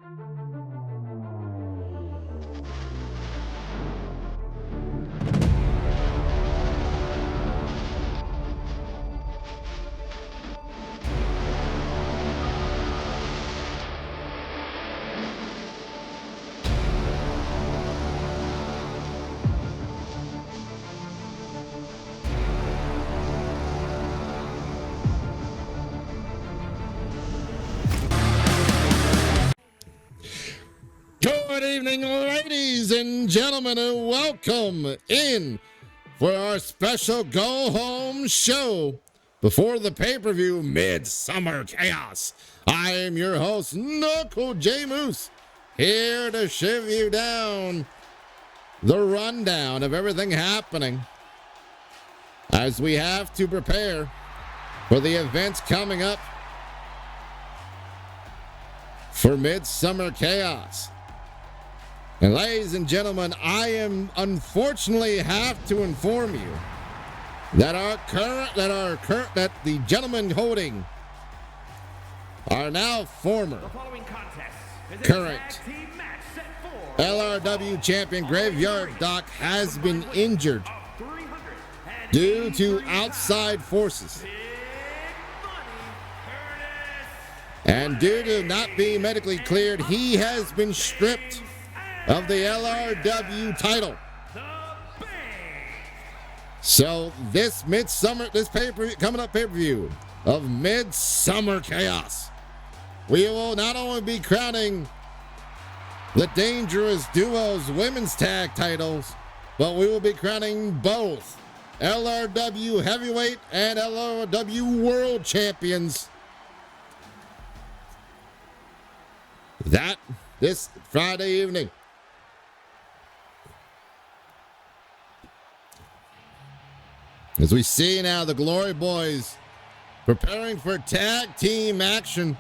Good evening, ladies and gentlemen, and welcome in for our special go-home show before the pay-per-view Midsummer Chaos. I am your host, Knuckle J Moose, here to shiv you down the rundown of everything happening as we have to prepare for the events coming up for Midsummer Chaos. And ladies and gentlemen, I am unfortunately have to inform you that the gentlemen holding are now former current LRW champion Graveyard Doc has been injured due to outside forces. And due to not being medically cleared, he has been stripped of the LRW title. So this coming up pay-per-view of Midsummer Chaos, we will not only be crowning the Dangerous Duos women's tag titles, but we will be crowning both LRW heavyweight and LRW world champions. This Friday evening. As we see now the Glory Boys preparing for tag team action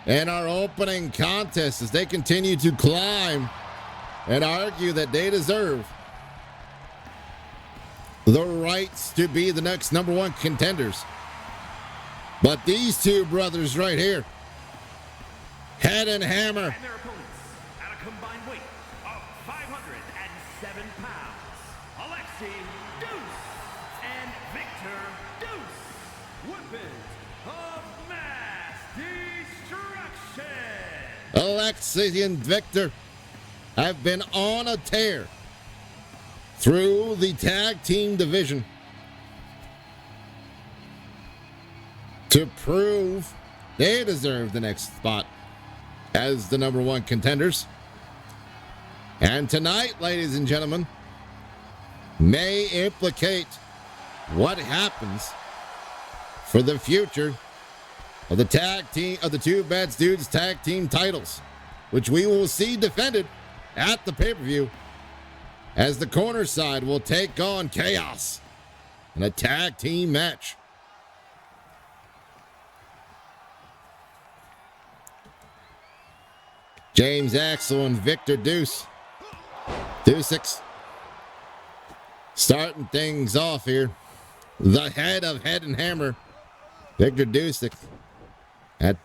in our opening contest as they continue to climb and argue that they deserve the rights to be the next number one contenders. But these two brothers right here, Head and Hammer, and their opponents at a combined weight of 507 pounds, Alexi Deuce and Victor Deuce, weapons of mass destruction. Alexi and Victor have been on a tear through the tag team division to prove they deserve the next spot as the number one contenders. And tonight, ladies and gentlemen, may implicate what happens for the future of the tag team of the Two Bad Dudes tag team titles, which we will see defended at the pay-per-view as the corner side will take on Chaos in a tag team match. James Axel and Victor Deuce. Deuce starting things off here. The head of Head and Hammer, Victor Deuce. That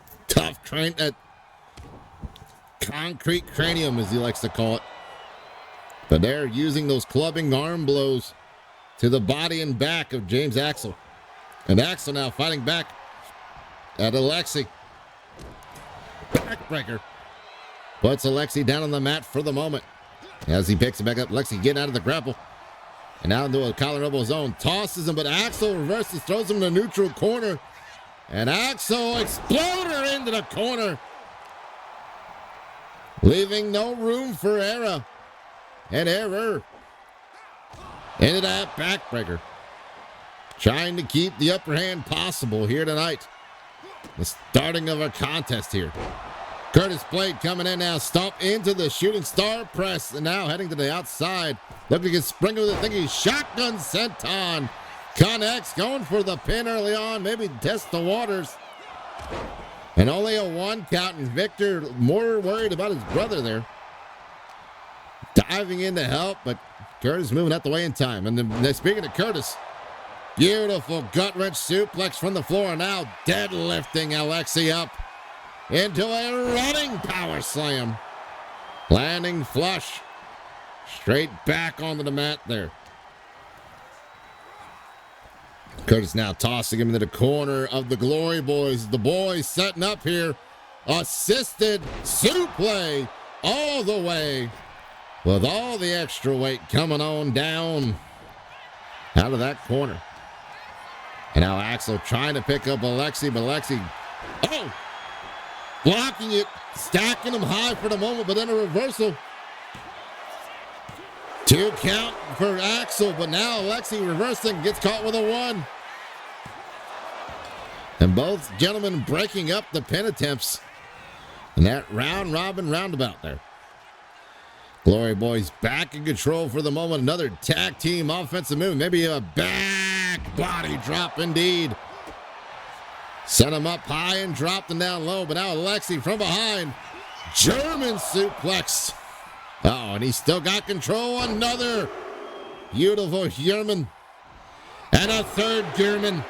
concrete cranium, as he likes to call it. But they're using those clubbing arm blows to the body and back of James Axel. And Axel now fighting back at Alexi. Backbreaker. Puts Alexi down on the mat for the moment. As he picks it back up, Alexi getting out of the grapple. And now into a collar elbow zone. Tosses him, but Axel reverses, throws him in the neutral corner. And Axel exploder into the corner. Leaving no room for error. And error. Into that backbreaker. Trying to keep the upper hand possible here tonight. The starting of a contest here. Curtis Blade coming in now, stomp into the shooting star press, and now heading to the outside. Looking to get Springer with the thingy. Shotgun senton. Connects, going for the pin early on, maybe test the waters. And only a one count, and Victor more worried about his brother there. Diving in to help, but Curtis moving out the way in time. And then speaking of Curtis, beautiful gut wrench suplex from the floor, now deadlifting Alexi up into a running power slam. Landing flush. Straight back onto the mat there. Curtis now tossing him into the corner of the Glory Boys. The boys setting up here. Assisted suplex all the way. With all the extra weight coming on down out of that corner. And now Axel trying to pick up Alexi, but Alexi, blocking it, stacking him high for the moment, but then a reversal. 2 count for Axel, but now Alexi reversing, gets caught with a 1. And both gentlemen breaking up the pin attempts in that round robin roundabout there. Glory Boys back in control for the moment. Another tag team offensive move. Maybe a back body drop indeed. Sent him up high and dropped him down low. But now Alexi from behind. German suplex. And he still got control. Another beautiful German. And a third German.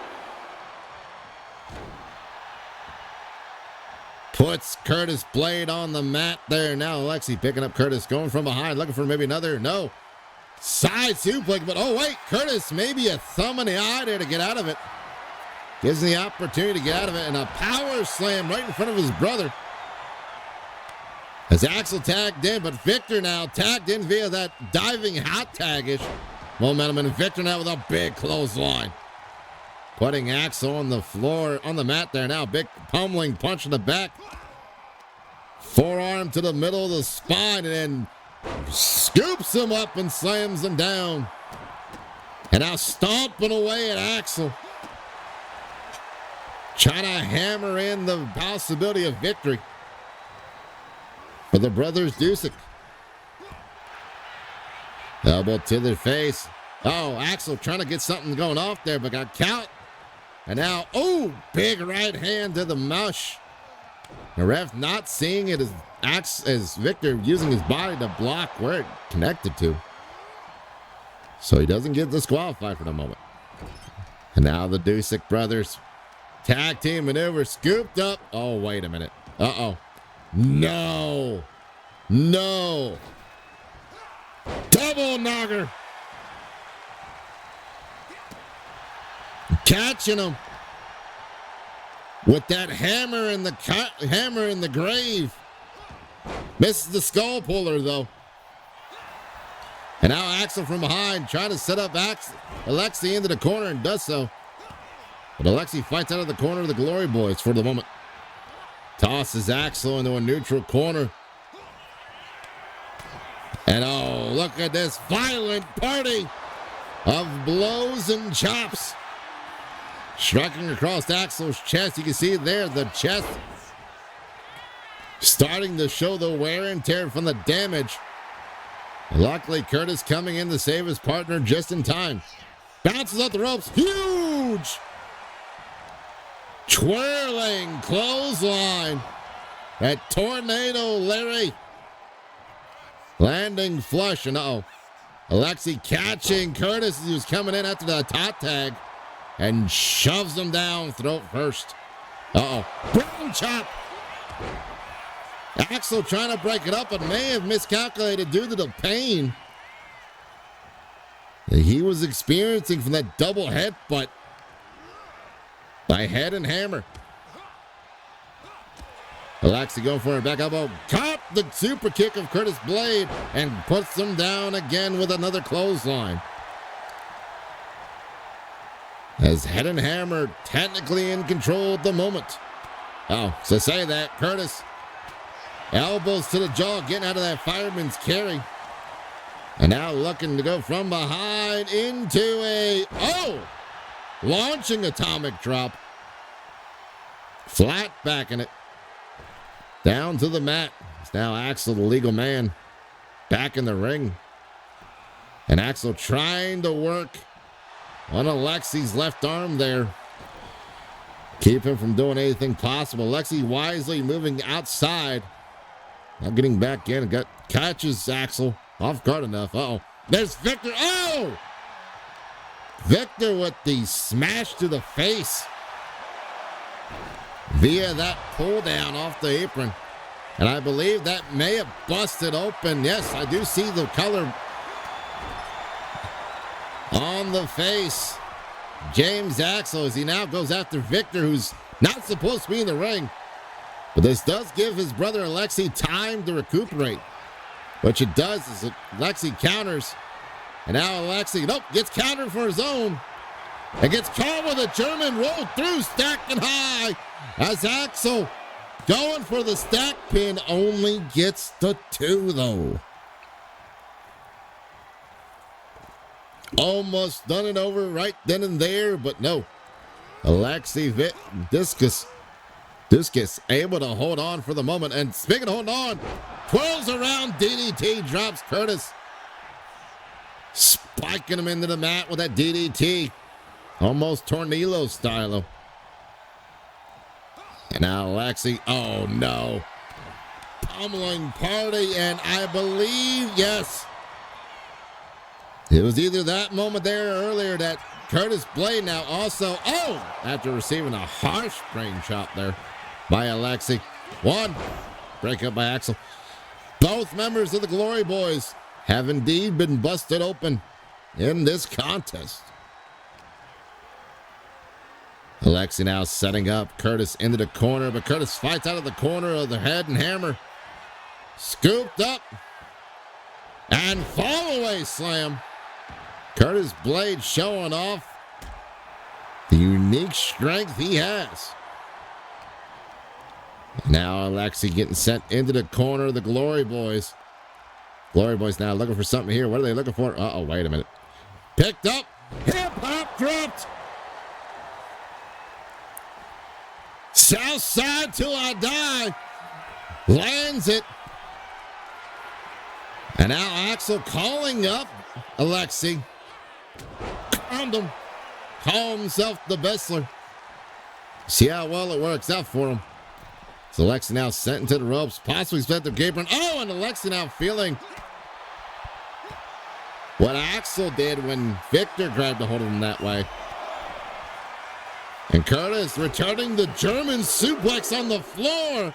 Puts Curtis Blade on the mat there. Now Alexi picking up Curtis, going from behind, looking for maybe another, side suplex. But wait, Curtis, maybe a thumb in the eye there to get out of it. Gives him the opportunity to get out of it, and a power slam right in front of his brother. As Axel tagged in, but Victor now tagged in via that diving hot tag-ish momentum, and Victor now with a big clothesline. Putting Axel on the floor, on the mat there now. Big pummeling punch in the back. Forearm to the middle of the spine, and then scoops him up and slams him down. And now stomping away at Axel. Trying to hammer in the possibility of victory for the brothers Dusek. Elbow to the face. Axel trying to get something going off there, but got count. And now, big right hand to the mush. The ref not seeing it as Victor using his body to block where it connected to. So he doesn't get disqualified for the moment. And now the Dusek brothers. Tag team maneuver, scooped up. Wait a minute. No. Double knocker. Catching him with that hammer in the grave. Misses the skull puller though. And now Axel from behind trying to set up Alexi into the corner and does so. But Alexi fights out of the corner of the Glory Boys for the moment. Tosses Axel into a neutral corner. And look at this violent party of blows and chops. Striking across Axel's chest. You can see there the chest starting to show the wear and tear from the damage. Luckily, Curtis coming in to save his partner just in time. Bounces up the ropes. Huge! Twirling clothesline. That tornado Larry. Landing flush. And Alexi catching Curtis as he was coming in after the top tag. And shoves him down throat first. Brown chop. Axel trying to break it up, but may have miscalculated due to the pain that he was experiencing from that double headbutt by Head and Hammer. Alexi going for a back elbow. Caught the super kick of Curtis Blade and puts him down again with another clothesline. As Head and Hammer technically in control at the moment. So say that, Curtis. Elbows to the jaw, getting out of that fireman's carry. And now looking to go from behind into a, launching atomic drop. Flat backing it. Down to the mat. It's now Axel, the legal man, back in the ring. And Axel trying to work on Alexi's left arm there. Keep him from doing anything possible. Alexi wisely moving outside. Now getting back in. Catches Axel. Off guard enough. There's Victor. Victor with the smash to the face. via that pull down off the apron. And I believe that may have busted open. Yes, I do see the color on the face. James Axel, as he now goes after Victor, who's not supposed to be in the ring. But this does give his brother Alexi time to recuperate. What it does is Alexi counters. And now Alexi, gets countered for his own. And gets caught with a German roll through, stacking high. As Axel going for the stack pin, only gets the 2, though. Almost done it over right then and there, but no. Alexi Discus able to hold on for the moment. And speaking of holding on, twirls around, DDT, drops Curtis. Spiking him into the mat with that DDT. Almost Tornillo style. And now Alexi, oh no. Pummeling party, and I believe, yes. It was either that moment there or earlier that Curtis Blade now also, after receiving a harsh brain chop there by Alexi. 1, break up by Axel. Both members of the Glory Boys have indeed been busted open in this contest. Alexi now setting up Curtis into the corner, but Curtis fights out of the corner of the head and hammer. Scooped up and fall away slam. Curtis Blade showing off the unique strength he has. Now Alexi getting sent into the corner of the Glory Boys. Glory Boys now looking for something here. What are they looking for? Uh-oh, wait a minute. Picked up. Hip hop dropped. South side till I die. Lands it. And now Axel calling up Alexi. Calmed him. Call himself the Bessler. See how well it works out for him. So Alexi now sent into the ropes. Possibly spent the apron. And Alexi now feeling what Axel did when Victor grabbed a hold of him that way. And Curtis returning the German suplex on the floor.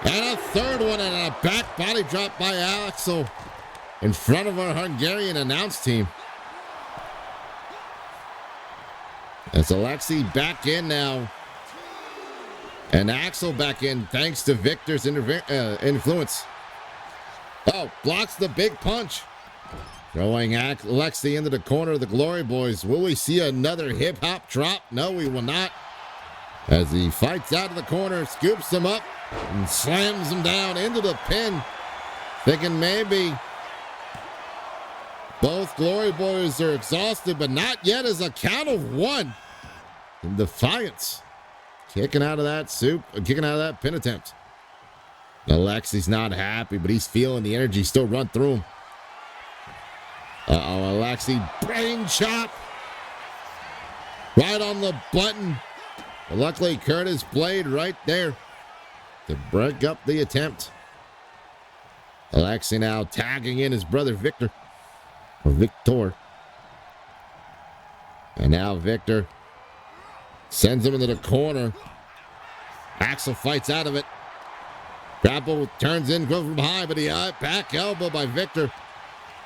And a third one, and a back body drop by Axel in front of our Hungarian announce team. It's Alexi back in now. And Axel back in thanks to Victor's influence. Blocks the big punch. Throwing Alexi into the corner of the Glory Boys. Will we see another hip-hop drop? No, we will not. As he fights out of the corner, scoops him up, and slams him down into the pin. Thinking maybe both Glory Boys are exhausted, but not yet, as a count of 1. In defiance. Kicking out of that pin attempt. Alexi's not happy, but he's feeling the energy still run through him. Alexi, brain chop. Right on the button. But luckily, Curtis Blade right there to break up the attempt. Alexi now tagging in his brother Victor. Or Victor. And now Victor sends him into the corner. Axel fights out of it. Grapple turns in, goes from behind, but he back elbow by Victor.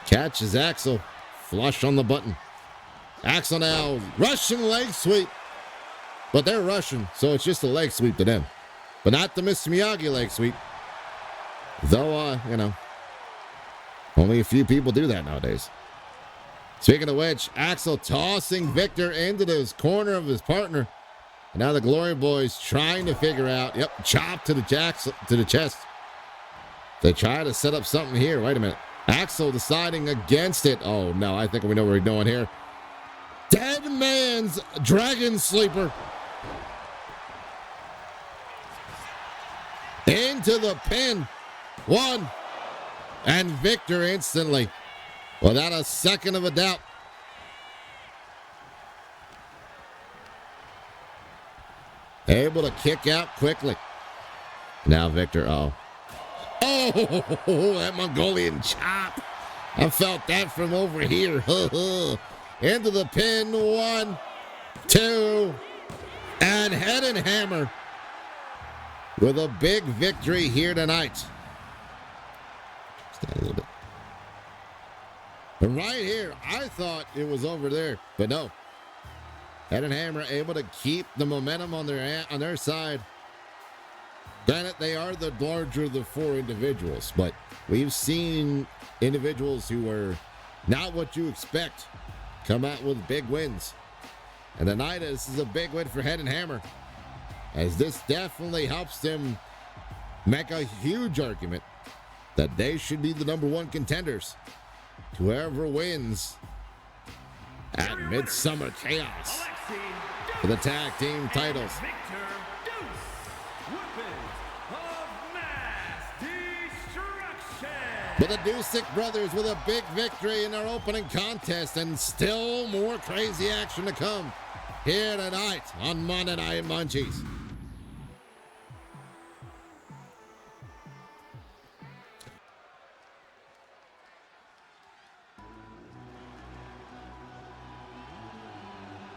Catches Axel flush on the button. Axel now Russian leg sweep. But they're Russian, so it's just a leg sweep to them. But not the Mr. Miyagi leg sweep. Though, only a few people do that nowadays. Speaking of which, Axel tossing Victor into the corner of his partner. And now the Glory Boys trying to figure out, chop to the chest. They try to set up something here. Wait a minute. Axel deciding against it. Oh, no, I think we know what we're doing here. Dead man's dragon sleeper. Into the pin. 1. And Victor instantly. Without a second of a doubt. Able to kick out quickly. Now Victor, Oh, that Mongolian chop. I felt that from over here. Into the pin. 1, 2, And Head and Hammer with a big victory here tonight. Stand a little bit. And right here, I thought it was over there, but no. Head and Hammer able to keep the momentum on their side. Granted, they are the larger of the four individuals, but we've seen individuals who are not what you expect come out with big wins. And tonight, this is a big win for Head and Hammer, as this definitely helps them make a huge argument that they should be the #1 contenders. Whoever wins at Midsummer Chaos for the tag team titles. But the Dusek brothers with a big victory in their opening contest, and still more crazy action to come here tonight on Monday Night Munchies.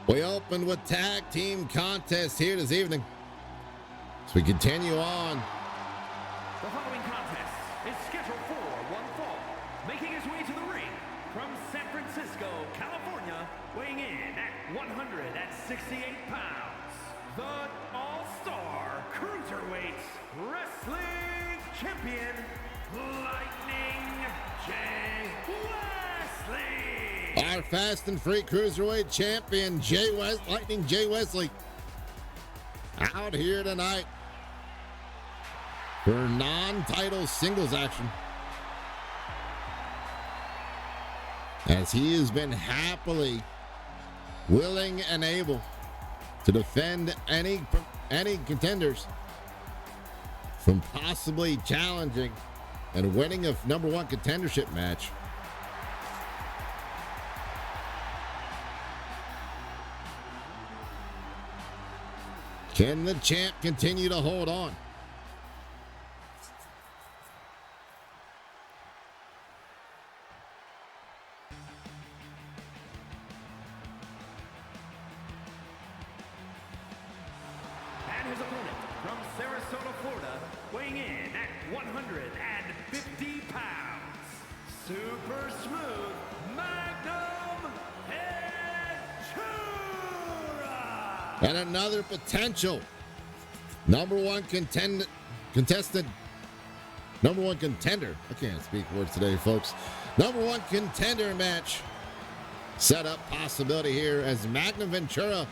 We opened with tag team contest here this evening. As we continue on. The following contest is scheduled for one fall. Making his way to the ring from San Francisco, California, weighing in at 168 pounds, the All-Star Cruiserweight Wrestling Champion, Lightning J. Wesley. Our fast and free Cruiserweight champion, Lightning J. Wesley, out here tonight for non-title singles action, as he has been happily willing and able to defend any contenders from possibly challenging and winning a #1 contendership match. Can the champ continue to hold on? And his opponent from Sarasota, Florida, weighing in at 150 pounds, super smooth Magnum Ventura. And another potential #1 contestant, #1 contender. I can't speak words today, folks. #1 contender match set up possibility here as Magnum Ventura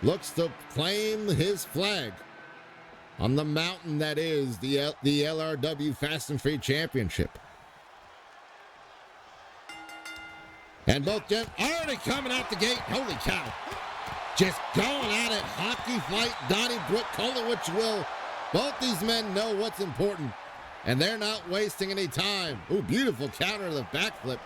looks to claim his flag on the mountain that is the LRW Fast and Free Championship. And both gents already coming out the gate. Holy cow. Just going at it. Hockey fight, Donnybrook, call it what you will. Both these men know what's important, and they're not wasting any time. Ooh, beautiful counter to the backflip.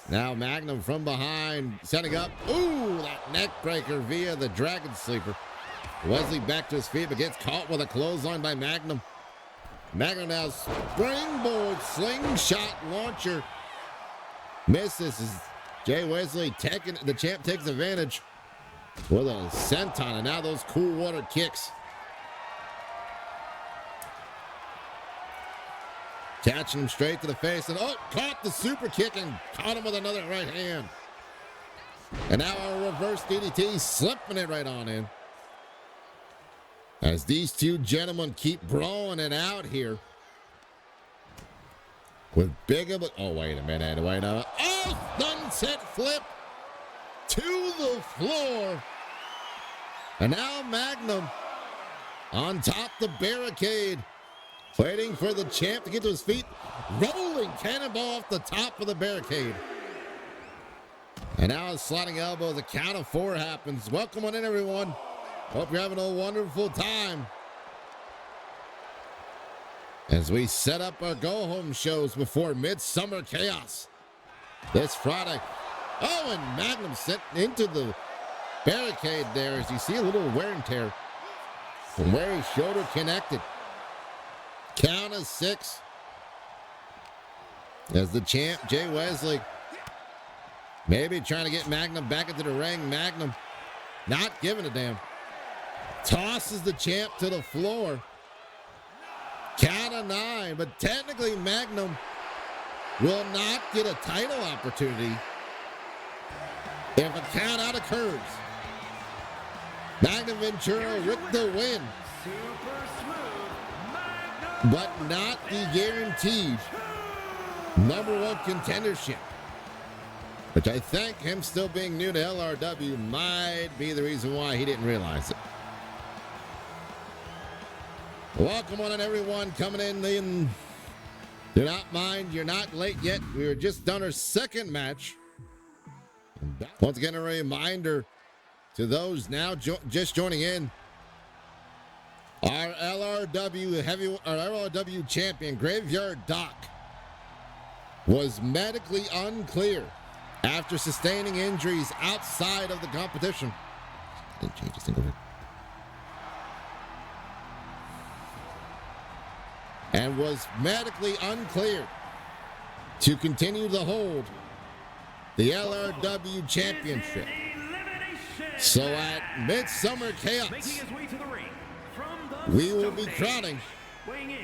Now Magnum from behind, setting up. Ooh, that neck breaker via the Dragon Sleeper. Wesley back to his feet, but gets caught with a clothesline by Magnum. Magnum now springboard slingshot launcher. Misses as Jay Wesley the champ takes advantage with a senton, and now those cool water kicks. Catching him straight to the face, and caught the super kick and caught him with another right hand. And now a reverse DDT, slipping it right on in. As these two gentlemen keep brawling it out here. With big of a, wait a minute, sunset flip to the floor. And now Magnum on top the barricade, waiting for the champ to get to his feet. Rolling cannonball off the top of the barricade. And now a sliding elbow. The count of 4 happens. Welcome on in, everyone. Hope you're having a wonderful time as we set up our go-home shows before Midsummer Chaos this Friday. Oh, and Magnum sent into the barricade there, as you see a little wear and tear from where his shoulder connected. Count of 6 as the champ, Jay Wesley, maybe trying to get Magnum back into the ring. Magnum not giving a damn. Tosses the champ to the floor. Count of 9, but technically Magnum will not get a title opportunity if a count out occurs. Magnum Ventura with the win, but not the guaranteed #1 contendership, which I think him still being new to LRW might be the reason why he didn't realize it. Welcome on in, everyone coming in. Do not mind, you're not late yet. We were just done our second match. Once again, a reminder to those now just joining in. Our LRW champion, Graveyard Doc, was medically unclear after sustaining injuries outside of the competition. Didn't change this thing over. And was medically uncleared to continue to hold the LRW championship. So at Midsummer Chaos, we will be crowning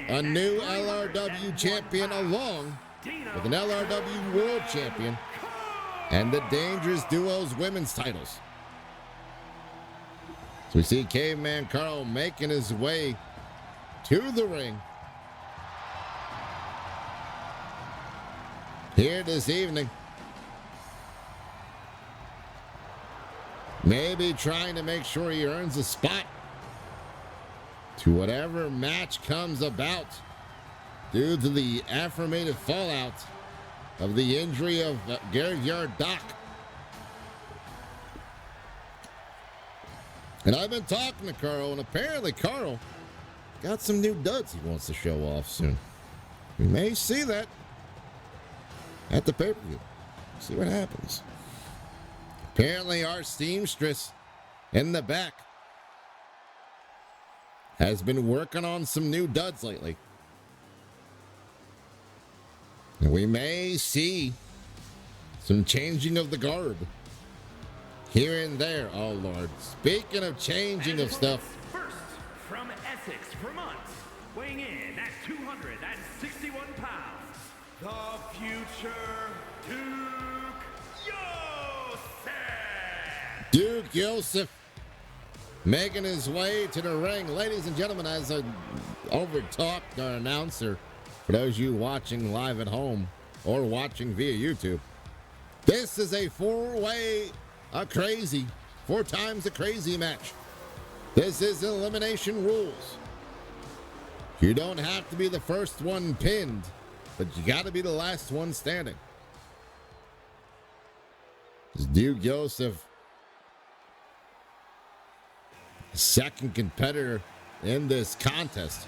a new LRW champion along with an LRW world champion and the Dangerous Duos women's titles. So we see Caveman Carl making his way to the ring here this evening. Maybe trying to make sure he earns a spot to whatever match comes about due to the affirmative fallout of the injury of Graveyard Doc. And I've been talking to Carl, and apparently Carl got some new duds he wants to show off soon. We may see that at the pay-per-view. See what happens. Apparently our seamstress in the back has been working on some new duds lately. And we may see some changing of the garb here and there. Oh, Lord. Speaking of changing of stuff. First, from Essex, Vermont, weighing in at 261 pounds, the future Duke Yosef. Duke Yosef making his way to the ring. Ladies and gentlemen, as I overtalked our announcer, for those of you watching live at home or watching via YouTube, this is a four times a crazy match. This is elimination rules. You don't have to be the first one pinned, but you got to be the last one standing. It's Duke Yosef, second competitor in this contest.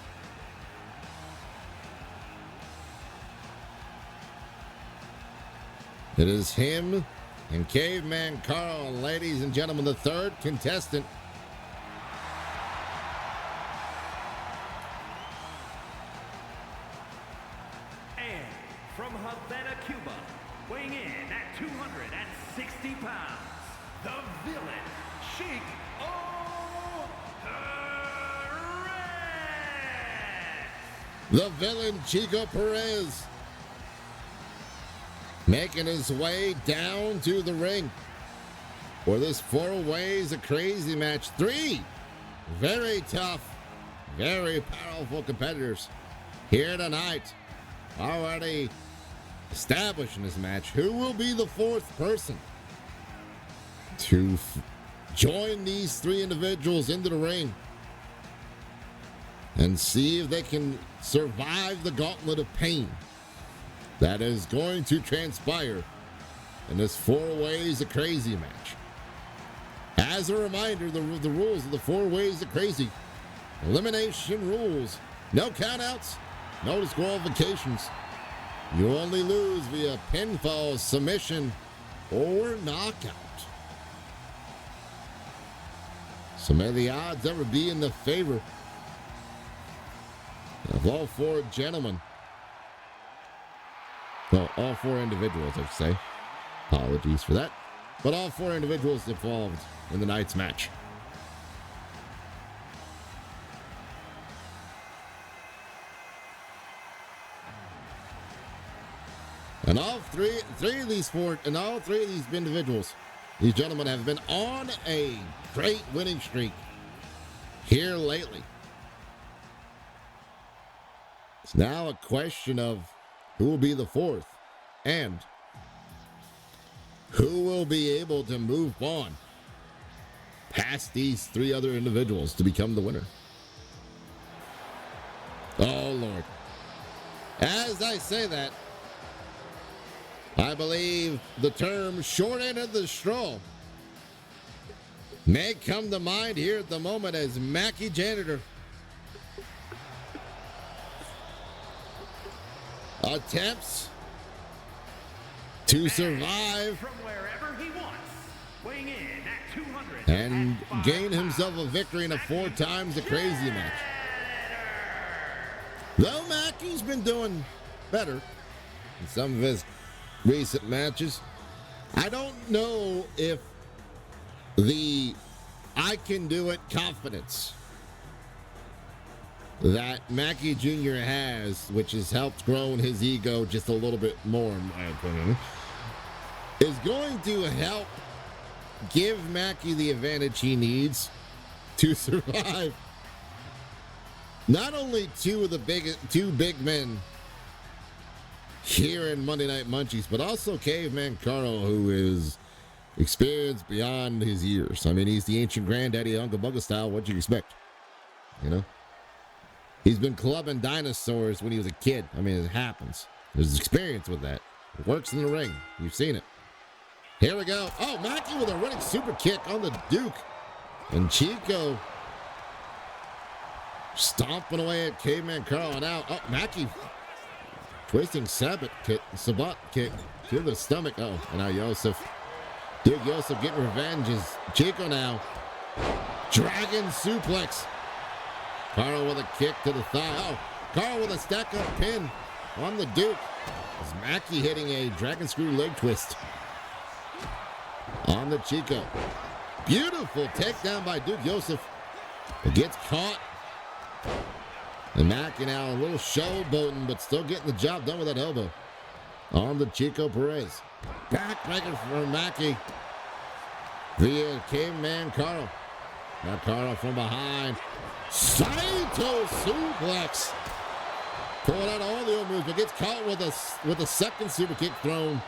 It is him and Caveman Carl, ladies and gentlemen, the third contestant. And from Havana, Cuba, weighing in at 260 pounds, the villain, Sheik Perez. The villain, Chico Perez, making his way down to the ring for this four ways a crazy match. Three very tough, very powerful competitors here tonight, already established in this match. Who will be the fourth person to join these three individuals into the ring and see if they can survive the gauntlet of pain that is going to transpire in this four ways of crazy match? As a reminder, the rules of the four ways of crazy: elimination rules, no countouts, no disqualifications. You only lose via pinfall, submission, or knockout. So may the odds ever be in the favor of all four gentlemen. Well, all four individuals, I should say. Apologies for that. But all four individuals involved in the night's match. And all three of these individuals, these gentlemen have been on a great winning streak here lately. It's now a question of who will be the fourth and who will be able to move on past these three other individuals to become the winner. Oh, Lord. As I say that, I believe the term short end of the straw may come to mind here at the moment as Mackie Janitor attempts to survive from wherever he wants, weighing in at 200 and gain himself a victory in a 4 times the crazy match. Though Mackie's been doing better in some of his recent matches, I don't know if the I can do it confidence that Mackie Jr. has, which has helped grow his ego just a little bit more, in my opinion, is going to help give Mackie the advantage he needs to survive not only two big men here in Monday Night Munchies, but also Caveman Carl, who is experienced beyond his years. I mean, he's the ancient granddaddy of Uncle Bugga style. What'd you expect? You know? He's been clubbing dinosaurs when he was a kid. I mean, it happens. There's experience with that. It works in the ring. You've seen it. Here we go. Oh, Mackie with a running super kick on the Duke. And Chico stomping away at Caveman Carl. And now, oh, Mackie twisting Sabat kick to the stomach. Oh, and now Duke Joseph getting revenge. Is Chico now. Dragon suplex. Carl with a kick to the thigh. Oh, Carl with a stack up pin on the Duke. As Mackie hitting a dragon screw leg twist on the Chico. Beautiful takedown by Duke Joseph. It gets caught. And Mackie now a little showboating, but still getting the job done with that elbow on the Chico Perez. Backbreaker from Mackie via Caveman Carl. Now Carl from behind. Saito suplex. Pulling out all the old moves, but gets caught with a second super kick thrown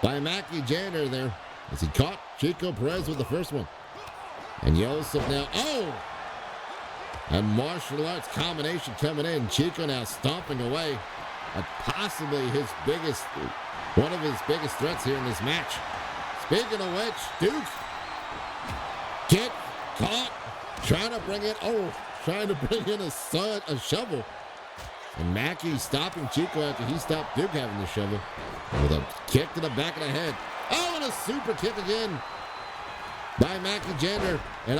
by Mackie Janitor there. As he caught Chico Perez with the first one. And Joseph now, oh! And martial arts combination coming in. Chico now stomping away at possibly one of his biggest threats here in this match. Speaking of which, Duke get caught, trying to bring in a shovel. And Mackie stopping Chico after he stopped Duke having the shovel with a kick to the back of the head. Oh, and a super kick again by Mackie Janitor. And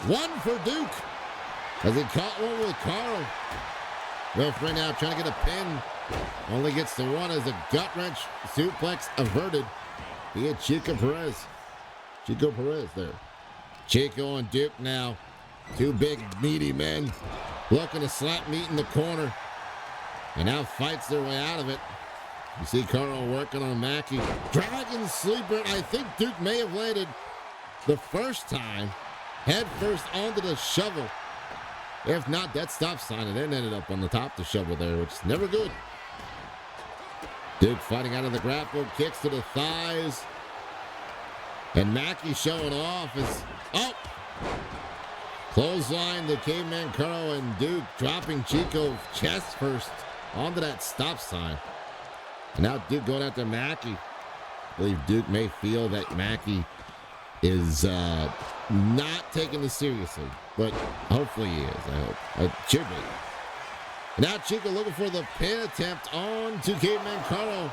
one for Duke as he caught one with Carl. Referee now trying to get a pin. Only gets the one as a gut wrench suplex averted via Chico Perez. Chico Perez there. Chico and Duke now. Two big meaty men looking to slap meat in the corner. And now fights their way out of it. You see Carl working on Mackie. Dragon sleeper. I think Duke may have landed the first time head first onto the shovel. If not, that stop sign, and then ended up on the top of the shovel there, which is never good. Duke fighting out of the grapple, kicks to the thighs. And Mackie showing off as, clothesline to Caveman Carl, and Duke dropping Chico chest first onto that stop sign. And now Duke going after Mackie. I believe Duke may feel that Mackie is not taking this seriously, but hopefully he is. I hope. It should be. Now Chico looking for the pin attempt on to Caveman Carl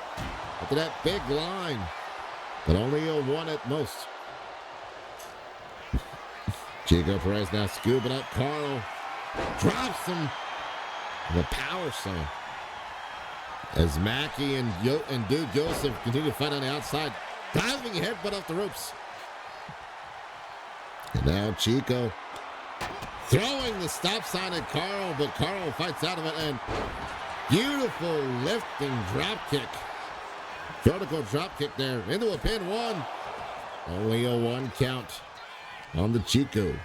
after that big line, but only a one at most. Chico Perez now scooping up Carl, drops him with a power slam. As Mackie and Duke Joseph continue to fight on the outside, diving headbutt off the ropes. And now Chico throwing the stop sign at Carl, but Carl fights out of it, and beautiful lifting drop kick Vertical drop kick there into a pin. One. Only a 1 count on the Chico.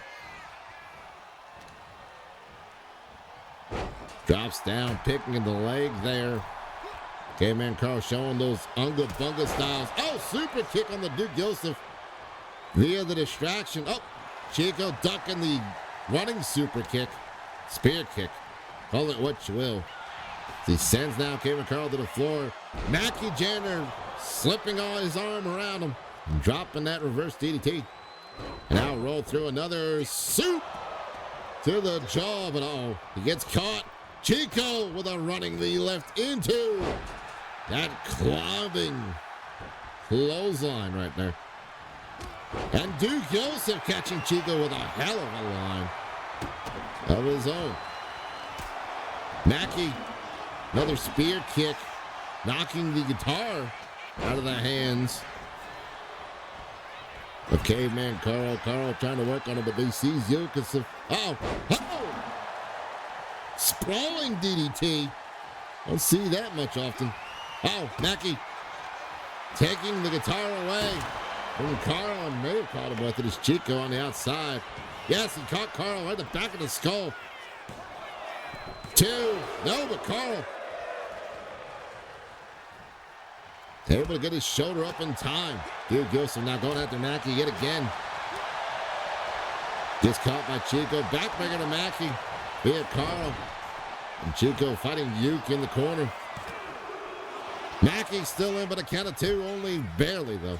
Drops down, picking in the leg there. Caveman Carl showing those Unga Bunga styles. Oh, super kick on the Duke Joseph via the distraction. Oh, Chico ducking the running super kick. Spear kick. Call it what you will. He sends now Caveman Carl to the floor. Mackie Janner slipping on his arm around him and dropping that reverse DDT. And now roll through another soup to the jaw, but he gets caught. Chico with a running knee left into that clobbing clothesline right there. And Duke Joseph catching Chico with a hell of a line of his own. Mackie, another spear kick, knocking the guitar out of the hands of Caveman Carl. Carl trying to work on it, but he sees Joseph. Sprawling DDT. Don't see that much often. Oh, Mackie taking the guitar away from Carl, and may have caught him with it. Is Chico on the outside. Yes, he caught Carl right in the back of the skull. 2. No, but Carl able to get his shoulder up in time. Duke Joseph now going after Mackie yet again. Gets caught by Chico. Backbreaker to Mackie via Carl. And Chico fighting Duke in the corner. Mackie still in, but a count of 2, only barely though.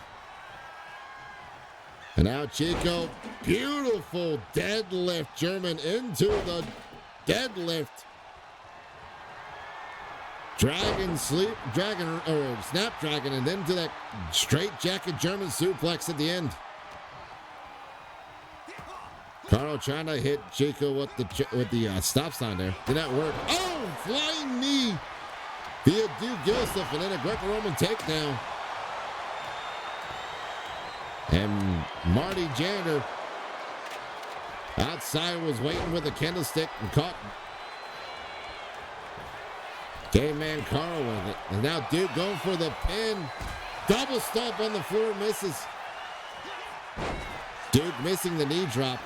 And now Chico, beautiful deadlift German into the deadlift. Snapdragon, and then to that straight jacket German suplex at the end. Carl trying to hit Chico with the stop sign there. Did not work. Oh, flying knee via Duke Joseph, and then a Greco-Roman takedown. And Marty Janitor outside was waiting with a candlestick and caught Caveman Carl with it. And now Duke going for the pin. Double stomp on the floor, misses. Duke missing the knee drop.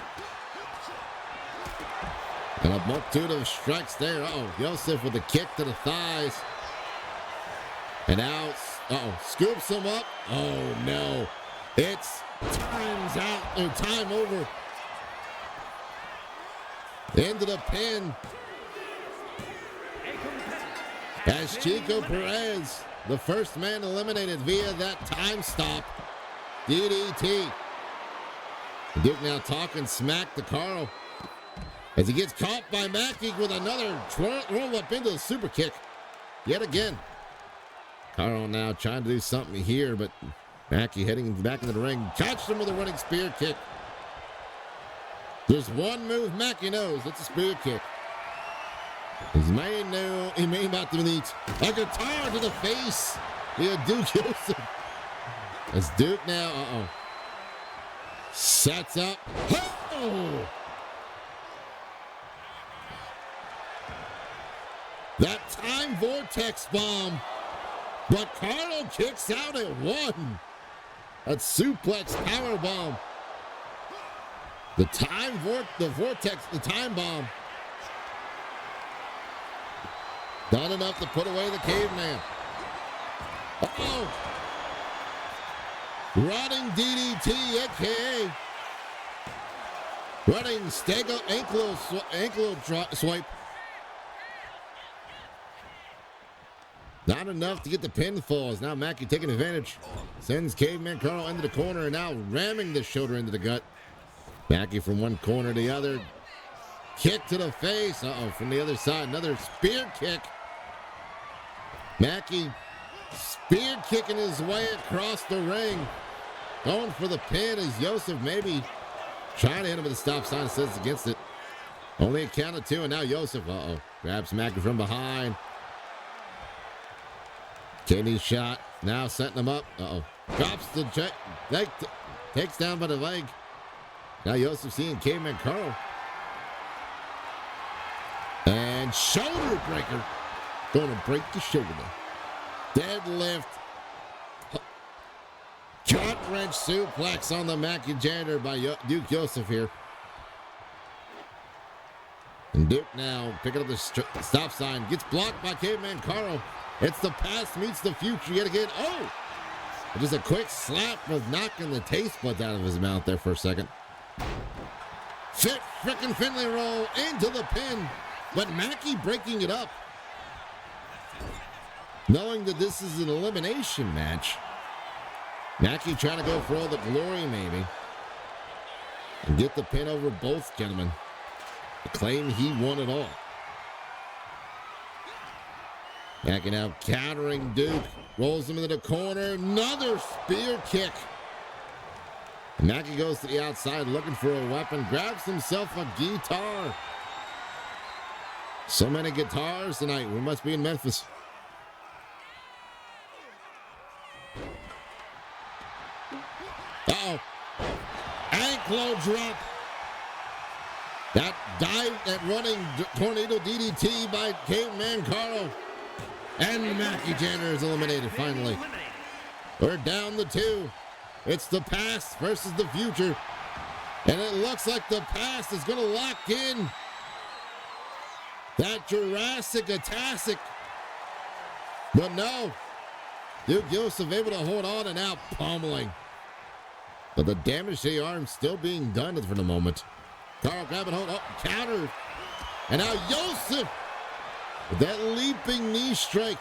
And a multitude of strikes there. Joseph with a kick to the thighs. And now, scoops him up. Oh no. It's time over. Into the pin. As Chico Perez, the first man eliminated via that time stop. DDT. Duke now talking smack to Carl as he gets caught by Mackie with another roll up into the super kick. Yet again. Carl now trying to do something here, but Mackie heading back into the ring. Catched him with a running spear kick. There's one move Mackie knows. It's a spear kick. He may about to need a guitar to the face via Duke Joseph. As Duke now, sets up. Oh! That time vortex bomb. But Carlo kicks out at 1. That suplex power bomb. The time bomb. Not enough to put away the caveman. Running DDT, aka running Stego ankle swipe. Not enough to get the pinfall. As now Mackie taking advantage. Sends Caveman Carl into the corner and now ramming the shoulder into the gut. Mackie from one corner to the other. Kick to the face. From the other side, another spear kick. Mackie spear kicking his way across the ring. Going for the pin as Joseph maybe trying to hit him with a stop sign, says against it. Only a count of 2, and now Joseph, grabs Mackie from behind. Kidney shot, now setting him up. Drops the leg, takes down by the leg. Now Joseph seeing Caveman Carl. And shoulder breaker. Going to break the shoulder. Deadlift Gut wrench suplex on the Mackie janitor by Duke Joseph here. And Duke now picking up the stop sign. Gets blocked by Caveman Carl. It's the past meets the future yet again. Oh! Just a quick slap with knocking the taste buds out of his mouth there for a second. Frickin' Finley roll into the pin. But Mackie breaking it up. Knowing that this is an elimination match. Mackie trying to go for all the glory maybe. And get the pin over both gentlemen. To claim he won it all. Mackie now countering Duke. Rolls him into the corner. Another spear kick. And Mackie goes to the outside looking for a weapon. Grabs himself a guitar. So many guitars tonight. We must be in Memphis. Uh-oh. Ankle drop. That running tornado DDT by Caveman Carlo. And Mackie Janitor is eliminated finally. We're down to 2. It's the past versus the future. And it looks like the past is going to lock in that Jurassic Attack. But no. Duke Joseph able to hold on and now pummeling. But the damage to the arm still being done for the moment. Carl grabbing hold. Oh, counter. And now Joseph with that leaping knee strike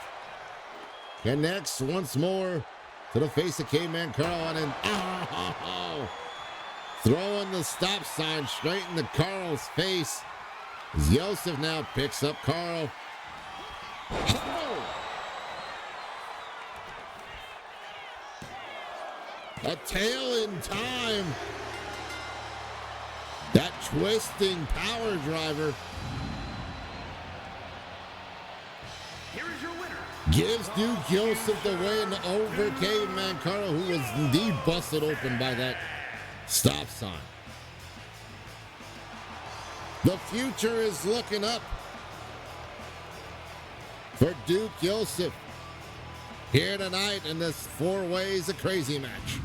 connects once more to the face of Caveman Carl. And then throwing the stop sign straight into Carl's face. As Joseph now picks up Carl. A tail in time. That twisting power driver Here is your winner. gives Duke Joseph the win over Caveman Carl, who was indeed busted open by that stop sign. The future is looking up for Duke Joseph here tonight in this 4 Ways of Crazy match.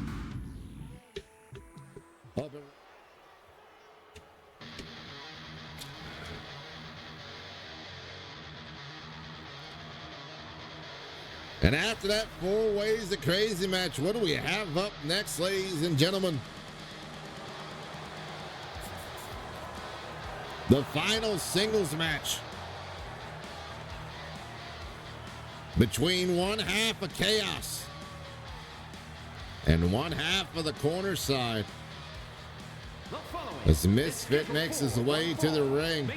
And after that 4 Ways of Crazy match, what do we have up next, ladies and gentlemen? The final singles match between one half of Chaos and one half of the corner side. As Misfit makes his way to the ring.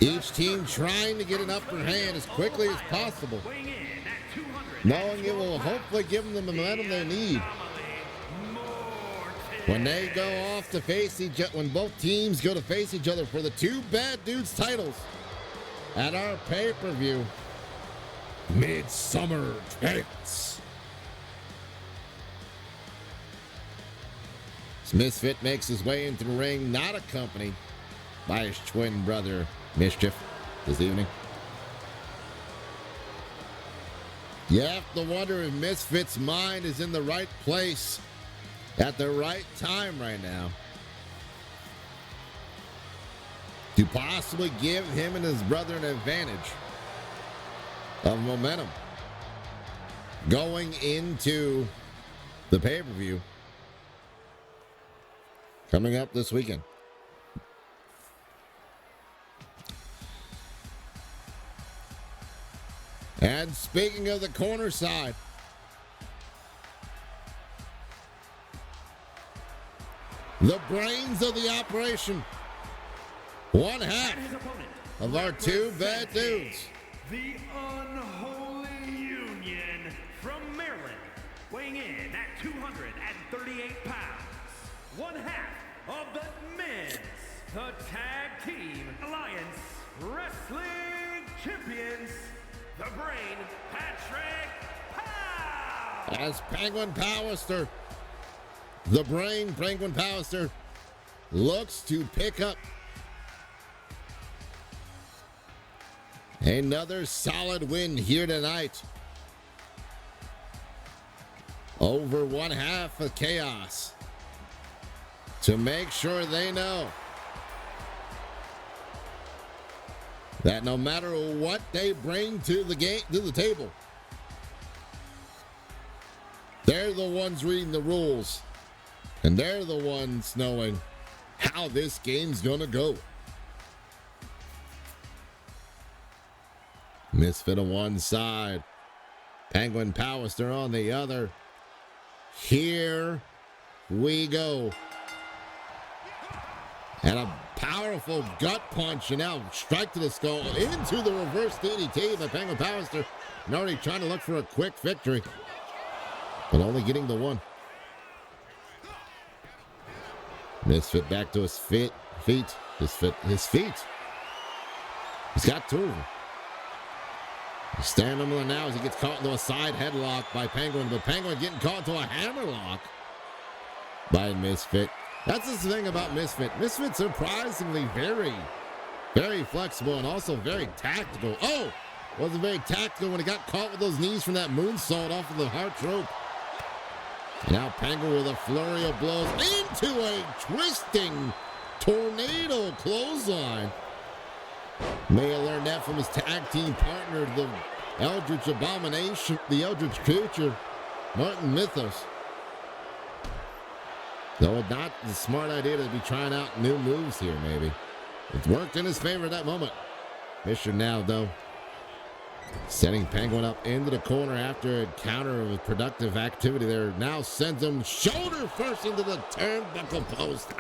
Each team trying to get an upper hand as quickly as possible, knowing it will hopefully give them the momentum they need. When they go off to face each other, when both teams go to face each other for the 2 Bad Dudes titles at our pay-per-view, Midsummer Chaos. Misfit makes his way into the ring, not accompanied by his twin brother, Mischief, this evening. You have to wonder if Misfit's mind is in the right place at the right time right now to possibly give him and his brother an advantage of momentum going into the pay-per-view coming up this weekend. And speaking of the corner side, the brains of the operation, one half of our 2 Bad Dudes. The Unholy Union from Maryland, weighing in at 238 pounds, one half of the men's, the Tag Team Alliance Wrestling Champions, the Brain, Patrick Powell. As Penguin Powerster, the Brain, Penguin Powerster, looks to pick up another solid win here tonight over one half of chaos to make sure they know that no matter what they bring to the game, to the table, they're the ones reading the rules, and they're the ones knowing how this game's gonna go. Misfit on one side, Penguin Powerster on the other. Here we go. And a powerful gut punch, and now strike to the skull into the reverse DDT by Penguin Powerster. And already trying to look for a quick victory, but only getting the one. Misfit back to his feet. His feet. He's got two of them. He's standing on now as he gets caught into a side headlock by Penguin, but Penguin getting caught into a hammerlock by Misfit. That's the thing about Misfit. Misfit surprisingly very, very flexible and also very tactical. Oh, wasn't very tactical when he got caught with those knees from that moonsault off of the heart rope. And now Penguin with a flurry of blows into a twisting tornado clothesline. May have learned that from his tag team partner, the Eldritch Abomination, the Eldritch Creature, Martin Mythos. Though not the smart idea to be trying out new moves here, maybe. It's worked in his favor at that moment. Mission now, though. Setting Penguin up into the corner after a counter of productive activity there. Now sends him shoulder first into the turnbuckle post.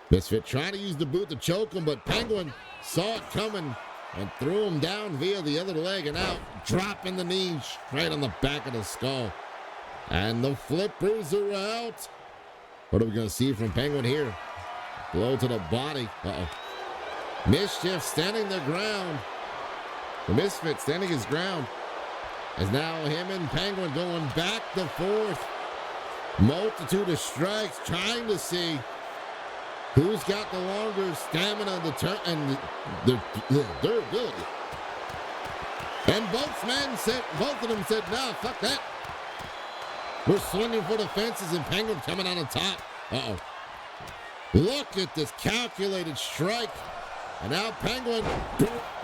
Misfit trying to use the boot to choke him, but Penguin saw it coming and threw him down via the other leg, and out, dropping the knee straight on the back of the skull. And the flippers are out. What are we going to see from Penguin here? Blow to the body. Mischief standing their ground. The Misfit standing his ground. As now him and Penguin going back and forth. Multitude of strikes, trying to see who's got the longer stamina and the durability. And both of them said, no, fuck that. We're swinging for the fences, and Penguin coming on the top. Look at this calculated strike. And now Penguin,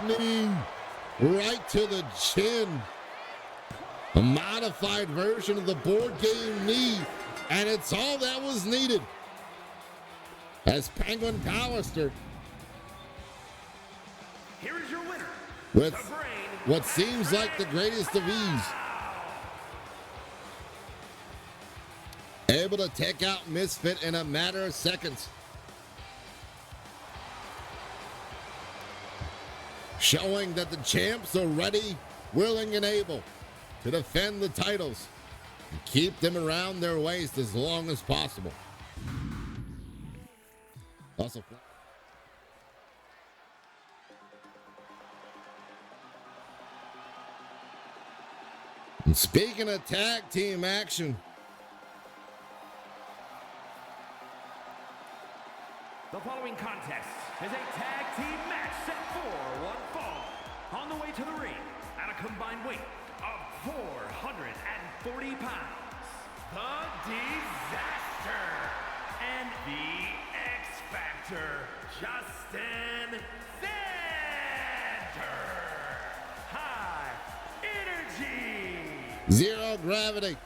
knee right to the chin. A modified version of the board game knee. And it's all that was needed. As Penguin Powerster, here is your winner, with what seems like the greatest of ease, able to take out Misfit in a matter of seconds, showing that the champs are ready, willing, and able to defend the titles and keep them around their waist as long as possible. Also, and speaking of tag team action, the following contest is a tag team match set for one fall. On the way to the ring at a combined weight of 440 pounds, the Disaster and the X-Factor, Justin Sander. High Energy. Zero Gravity,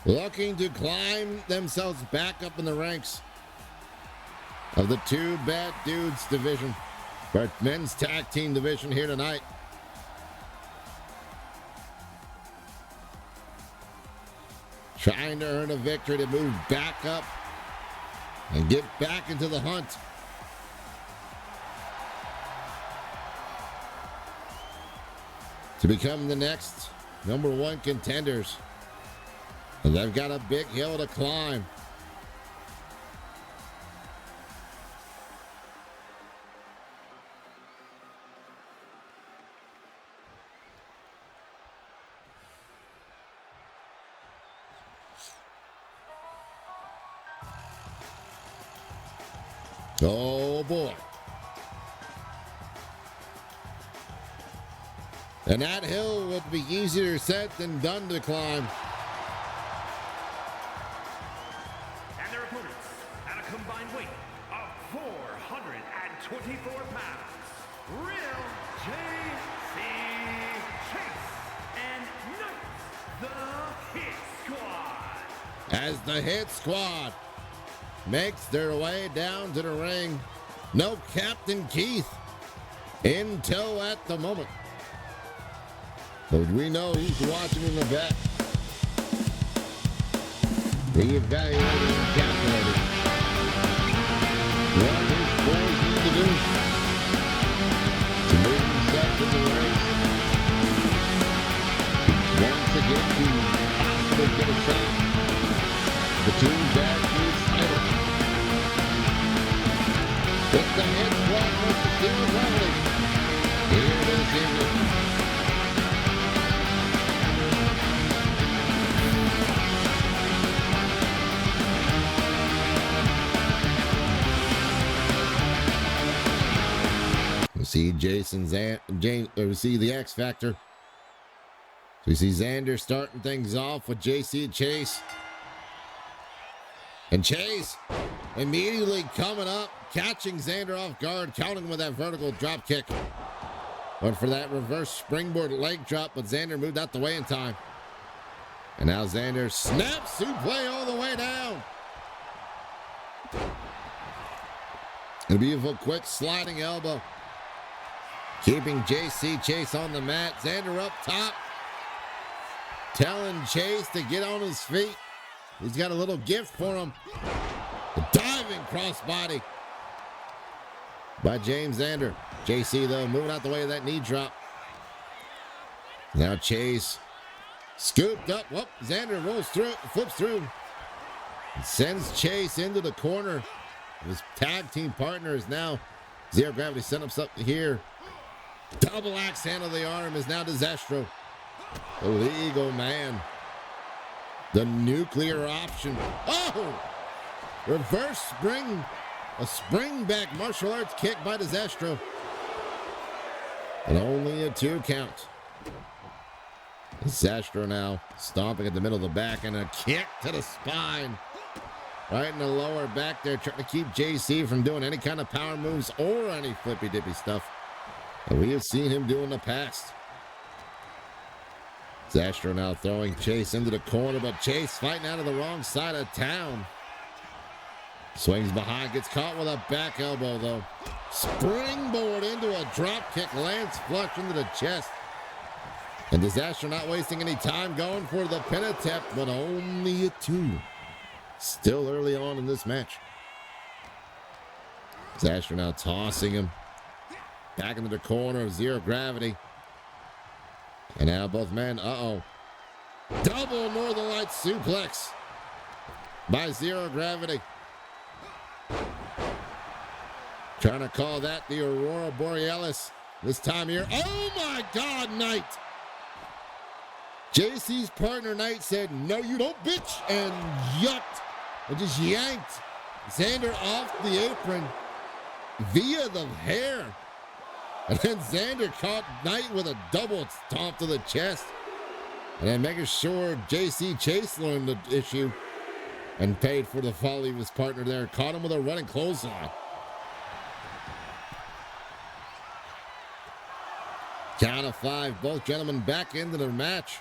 looking to climb themselves back up in the ranks of the Two Bad Dudes division, our men's tag team division here tonight. Trying to earn a victory to move back up and get back into the hunt. To become the next #1 contenders. And they've got a big hill to climb. Oh boy. And that hill would be easier said than done to climb. And their opponents at a combined weight of 424 pounds, Real J.C. Chase and Knight, the Hit Squad. As the Hit Squad makes their way down to the ring, no Captain Keith in tow at the moment. But we know who's watching in the back. Reevaluating and calculating what his boys need to do to move himself in the race. Once again, to possibly get a shot. The two bad dudes title. It's the Hit Squad versus Zero Gravity. Here it is, evening. See we see the X Factor. So we see Xander starting things off with JC Chase. And Chase immediately coming up, catching Xander off guard, counting with that vertical drop kick. Went for that reverse springboard leg drop, but Xander moved out the way in time. And now Xander snaps suplex all the way down. A beautiful quick sliding elbow. Keeping JC Chase on the mat. Xander up top. Telling Chase to get on his feet. He's got a little gift for him. A diving crossbody by James Xander. JC, though, moving out the way of that knee drop. Now Chase scooped up. Whoop, Xander rolls through it, flips through. And sends Chase into the corner. His tag team partner is now Zero Gravity set up something here. Double axe handle of the arm is now Disastro. The legal man. The nuclear option. Oh! Reverse spring. A spring back martial arts kick by Disastro. And only a 2 count. Disastro now stomping at the middle of the back and a kick to the spine. Right in the lower back there, trying to keep JC from doing any kind of power moves or any flippy dippy stuff that we have seen him do in the past. Zastro now throwing Chase into the corner, but Chase fighting out of the wrong side of town. Swings behind, gets caught with a back elbow though. Springboard into a drop kick, lands flush into the chest. And Disaster not wasting any time, going for the pin attempt, but only a 2. Still early on in this match. Disaster now tossing him back into the corner of Zero Gravity. And now both men, double Northern Lights suplex by Zero Gravity. Trying to call that the Aurora Borealis this time here. Oh my God, Knight! JC's partner Knight said, "No, you don't, bitch," and yucked and just yanked Xander off the apron via the hair. And then Xander caught Knight with a double stomp to the chest. And then making sure JC Chase learned the issue and paid for the folly of his partner there. Caught him with a running clothesline. Count of 5, both gentlemen back into the match.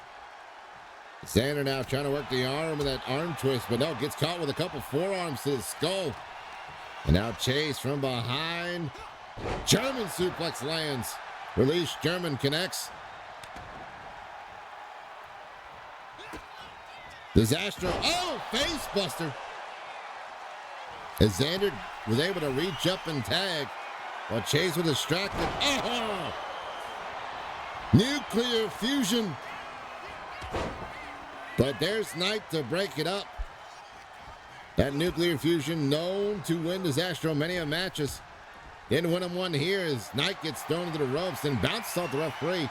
Xander now trying to work the arm with that arm twist, but no, gets caught with a couple forearms to the skull. And now Chase from behind. German suplex lands. Release, German connects. Disastro, face buster. As Xander was able to reach up and tag while Chase was distracted. Nuclear fusion. But there's Knight to break it up. That nuclear fusion known to win Disastro many a matches. Didn't win him one here as Knight gets thrown into the ropes and bounces off the referee.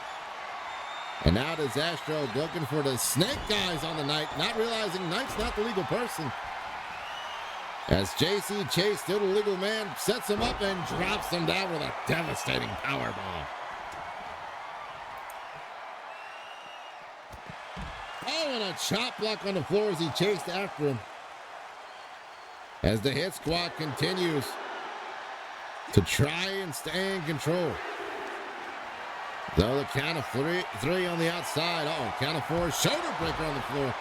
And now Disastro looking for the snake eyes on the Knight, not realizing Knight's not the legal person. As JC Chase, still the legal man, sets him up and drops him down with a devastating powerbomb. and a chop block on the floor as he chased after him. As the hit squad continues to try and stay in control. Though the count of three on the outside. Oh, count of four. Shoulder breaker on the floor.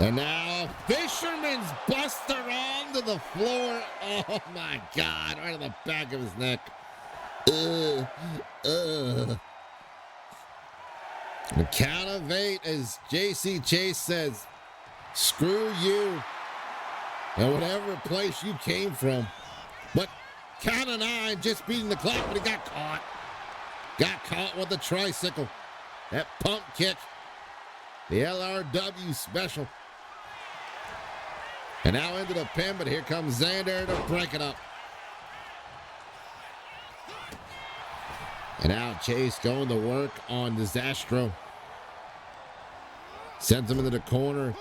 And now Fisherman's Buster onto the floor. Oh my God, right on the back of his neck. The count of 8 as JC Chase says, screw you and whatever place you came from. But count of 9 just beating the clock, but he got caught. Got caught with the tricycle. That pump kick. The LRW special. And now into the pin, but here comes Xander to break it up. And now Chase going to work on Disastro. Sends him into the corner.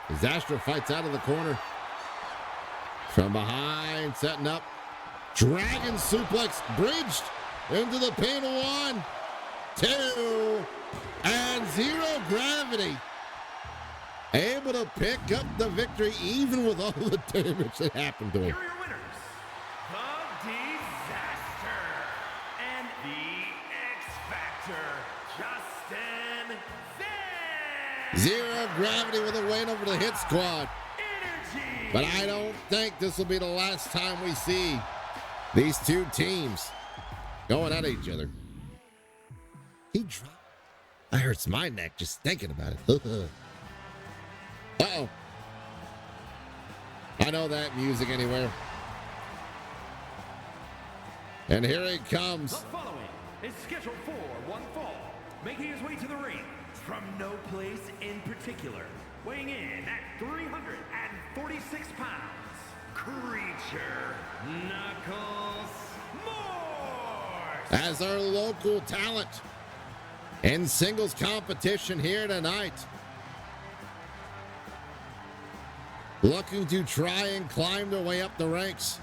Disastro fights out of the corner. From behind, setting up. Dragon suplex, bridged into the pin. 1, 2, and 0 gravity. Able to pick up the victory even with all the damage that happened to him. Here are your winners, the Disaster and the X Factor, Justin Zan. 0 gravity with a win over the Hit Squad. Energy. But I don't think this will be the last time we see these two teams going at each other. He dropped. That hurts my neck just thinking about it. Uh-oh. I know that music anywhere. And here he comes. The following is scheduled for one fall, making his way to the ring from no place in particular, weighing in at 346 pounds, Creature Knuckles Morse. As our local talent in singles competition here tonight. Looking to try and climb their way up the ranks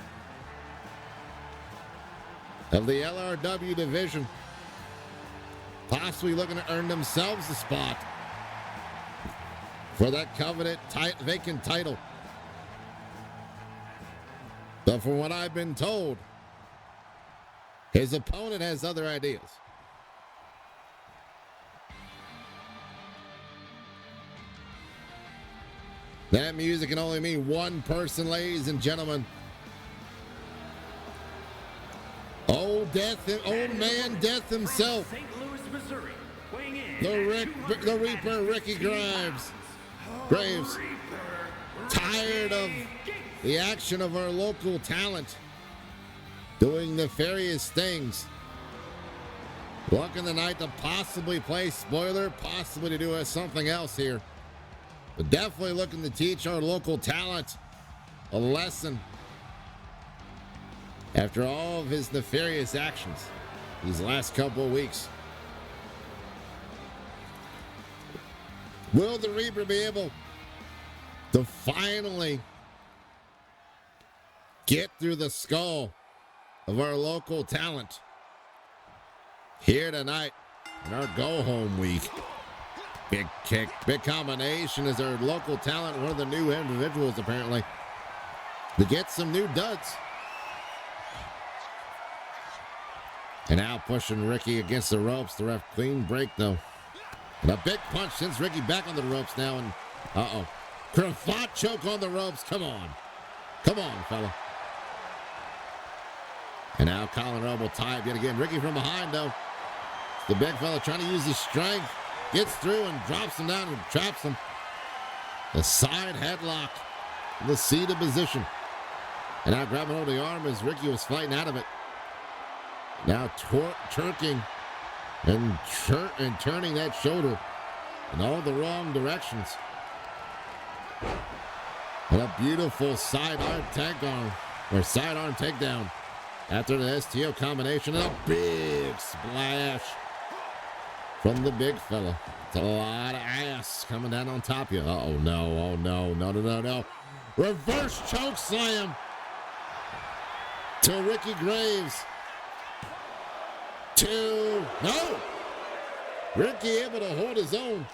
of the LRW division. Possibly looking to earn themselves a spot for that coveted vacant title. But from what I've been told, his opponent has other ideas. That music can only mean one person, ladies and gentlemen. Old man Death himself. St. Louis, Missouri, weighing in The Reaper, Ricky Graves. Tired of the action of our local talent doing nefarious things. Looking tonight to possibly play spoiler, possibly to do something else here. But definitely looking to teach our local talent a lesson after all of his nefarious actions these last couple of weeks. Will the Reaper be able to finally get through the skull of our local talent here tonight in our go-home week? Big kick, big combination as our local talent, one of the new individuals apparently, to get some new duds. And now pushing Ricky against the ropes. The ref clean break though. And a big punch sends Ricky back on the ropes now. And cravat choke on the ropes. Come on, fella. And now collar elbow tied yet again. Ricky from behind though. The big fella trying to use his strength. Gets through and drops him down and traps him. The side headlock in the seated position. And now grabbing hold of the arm as Ricky was fighting out of it. Now turking and turning that shoulder in all the wrong directions. And a beautiful sidearm takedown after the STO combination and a big splash from the big fella. It's a lot of ass coming down on top of you. Oh no. Reverse choke slam to Ricky Graves. 2. No! Ricky able to hold his own.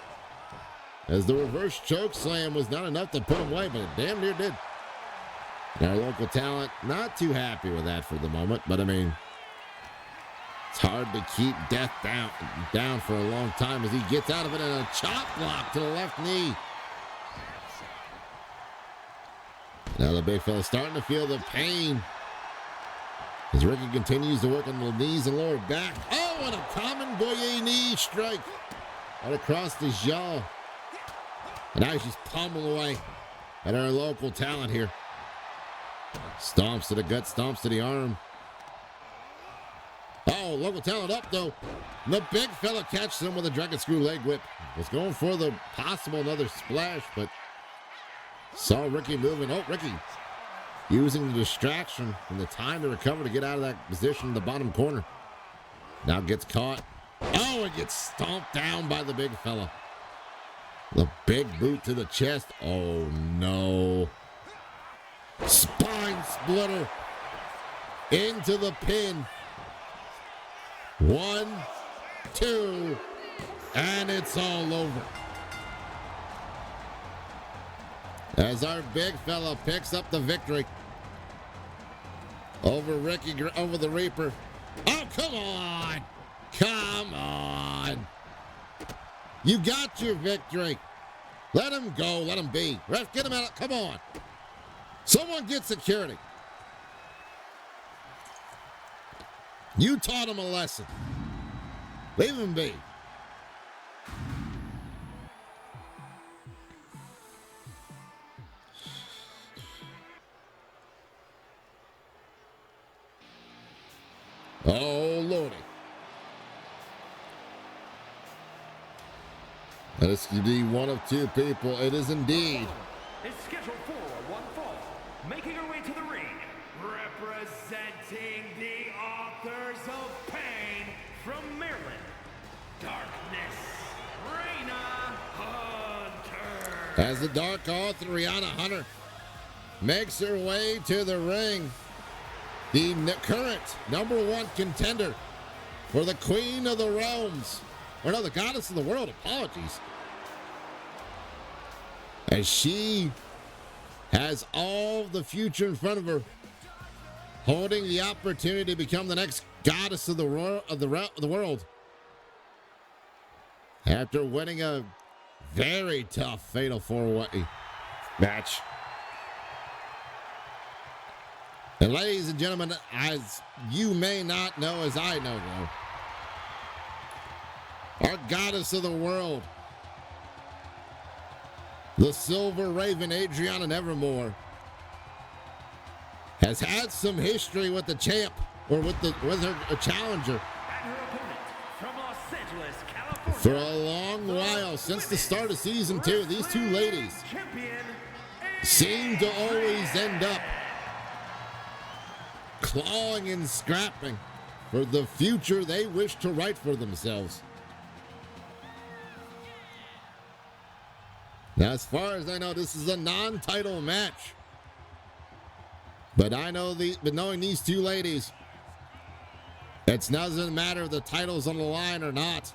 As the reverse choke slam was not enough to put him away, but it damn near did. And our local talent, not too happy with that for the moment, but I mean, it's hard to keep Death down for a long time as he gets out of it in a chop block to the left knee. Now the big fella starting to feel the pain as Ricky continues to work on the knees and lower back. Oh, and a common Boye knee strike right across the jaw. And now she's pummeled away at our local talent here. Stomps to the gut, stomps to the arm. Oh, local talent up though. The big fella catches him with a dragon screw leg whip. Was going for the possible another splash, but saw Ricky moving. Oh, Ricky using the distraction and the time to recover to get out of that position in the bottom corner. Now gets caught. Oh, and gets stomped down by the big fella. The big boot to the chest. Oh, no. Spine splitter into the pin. 1, 2, and it's all over. As our big fella picks up the victory over Ricky, over the Reaper. Oh, come on. Come on. You got your victory. Let him go. Let him be. Ref, get him out. Come on. Someone get security. You taught him a lesson. Leave him be. Oh, Lordy. That is the one of two people. It is indeed. Is scheduled for one fall. Making her way to the ring. Representing the authors of pain from Maryland. Darkness. Raina Hunter. As the Dark Author, Rihanna Hunter, makes her way to the ring. The current #1 contender for the Queen of the Realms. Or no, the Goddess of the World. Apologies. As she has all the future in front of her, holding the opportunity to become the next Goddess of the world. After winning a very tough Fatal 4-Way match. And ladies and gentlemen, as you may not know, as I know now, our Goddess of the World, the Silver Raven, Adriana Nevermore, has had some history with the champ, or with her challenger, And her opponent from Los Angeles, California. for a long while. Since the start of season 2, these two ladies Champion seem to always end up clawing and scrapping for the future they wish to write for themselves. Now, as far as I know, this is a non-title match. But I know but knowing these two ladies, it doesn't matter if the title's on the line or not.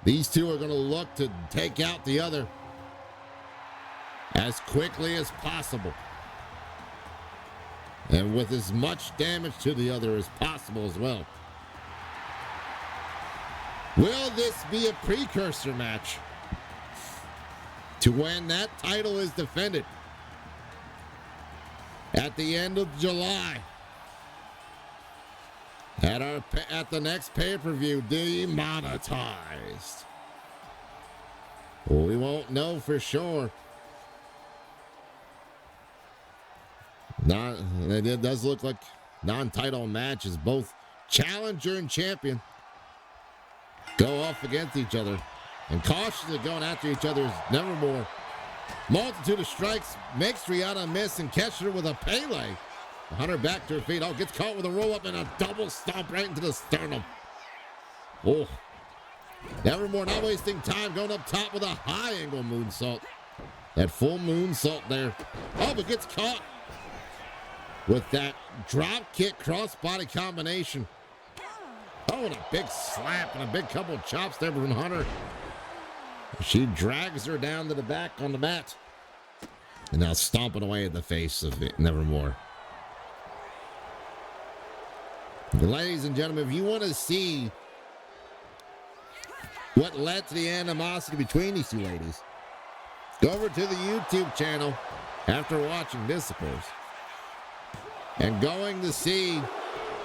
These two are going to look to take out the other as quickly as possible. And with as much damage to the other as possible as well. Will this be a precursor match to when that title is defended at the end of July at the next pay-per-view, demonetized? Well, we won't know for sure. It does look like non-title matches. Both challenger and champion go off against each other, and cautiously going after each other's Nevermore. Multitude of strikes makes Rihanna miss and catches her with a Pele. Hunter back to her feet. Oh, gets caught with a roll-up and a double stomp right into the sternum. Oh. Nevermore not wasting time, going up top with a high-angle moonsault. That full moonsault there. Oh, but gets caught with that drop kick crossbody combination. Oh, and a big slap and a big couple of chops there from Hunter. She drags her down to the back on the mat. And now stomping away at the face of it, Nevermore. Ladies and gentlemen, if you want to see what led to the animosity between these two ladies, go over to the YouTube channel after watching this, of course, and going to see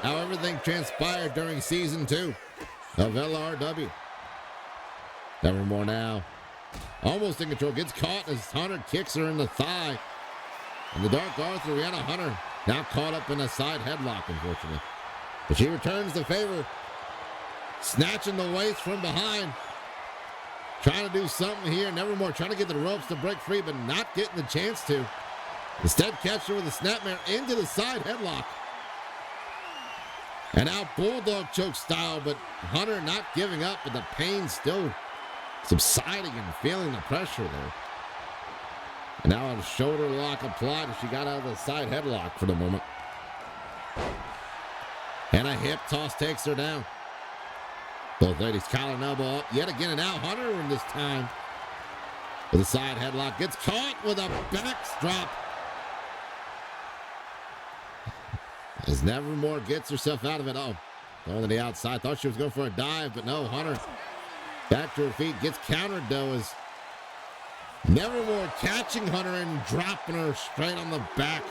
how everything transpired during season 2 of LRW. Nevermore now, almost in control, gets caught as Hunter kicks her in the thigh. And the Dark Arthur, Rihanna Hunter, now caught up in a side headlock, unfortunately. But she returns the favor, snatching the waist from behind. Trying to do something here. Nevermore trying to get the ropes to break free, but not getting the chance to. Instead, catch her with a snapmare into the side headlock. And now Bulldog choke style, but Hunter not giving up, but the pain still subsiding and feeling the pressure there. And now a shoulder lock applied as she got out of the side headlock for the moment. And a hip toss takes her down. Both ladies collar and elbow up yet again, and now Hunter in this time with a side headlock gets caught with a backstrap. As Nevermore gets herself out of it. Oh, going to the outside. Thought she was going for a dive, but no, Hunter back to her feet. Gets countered though as Nevermore catching Hunter and dropping her straight on the back.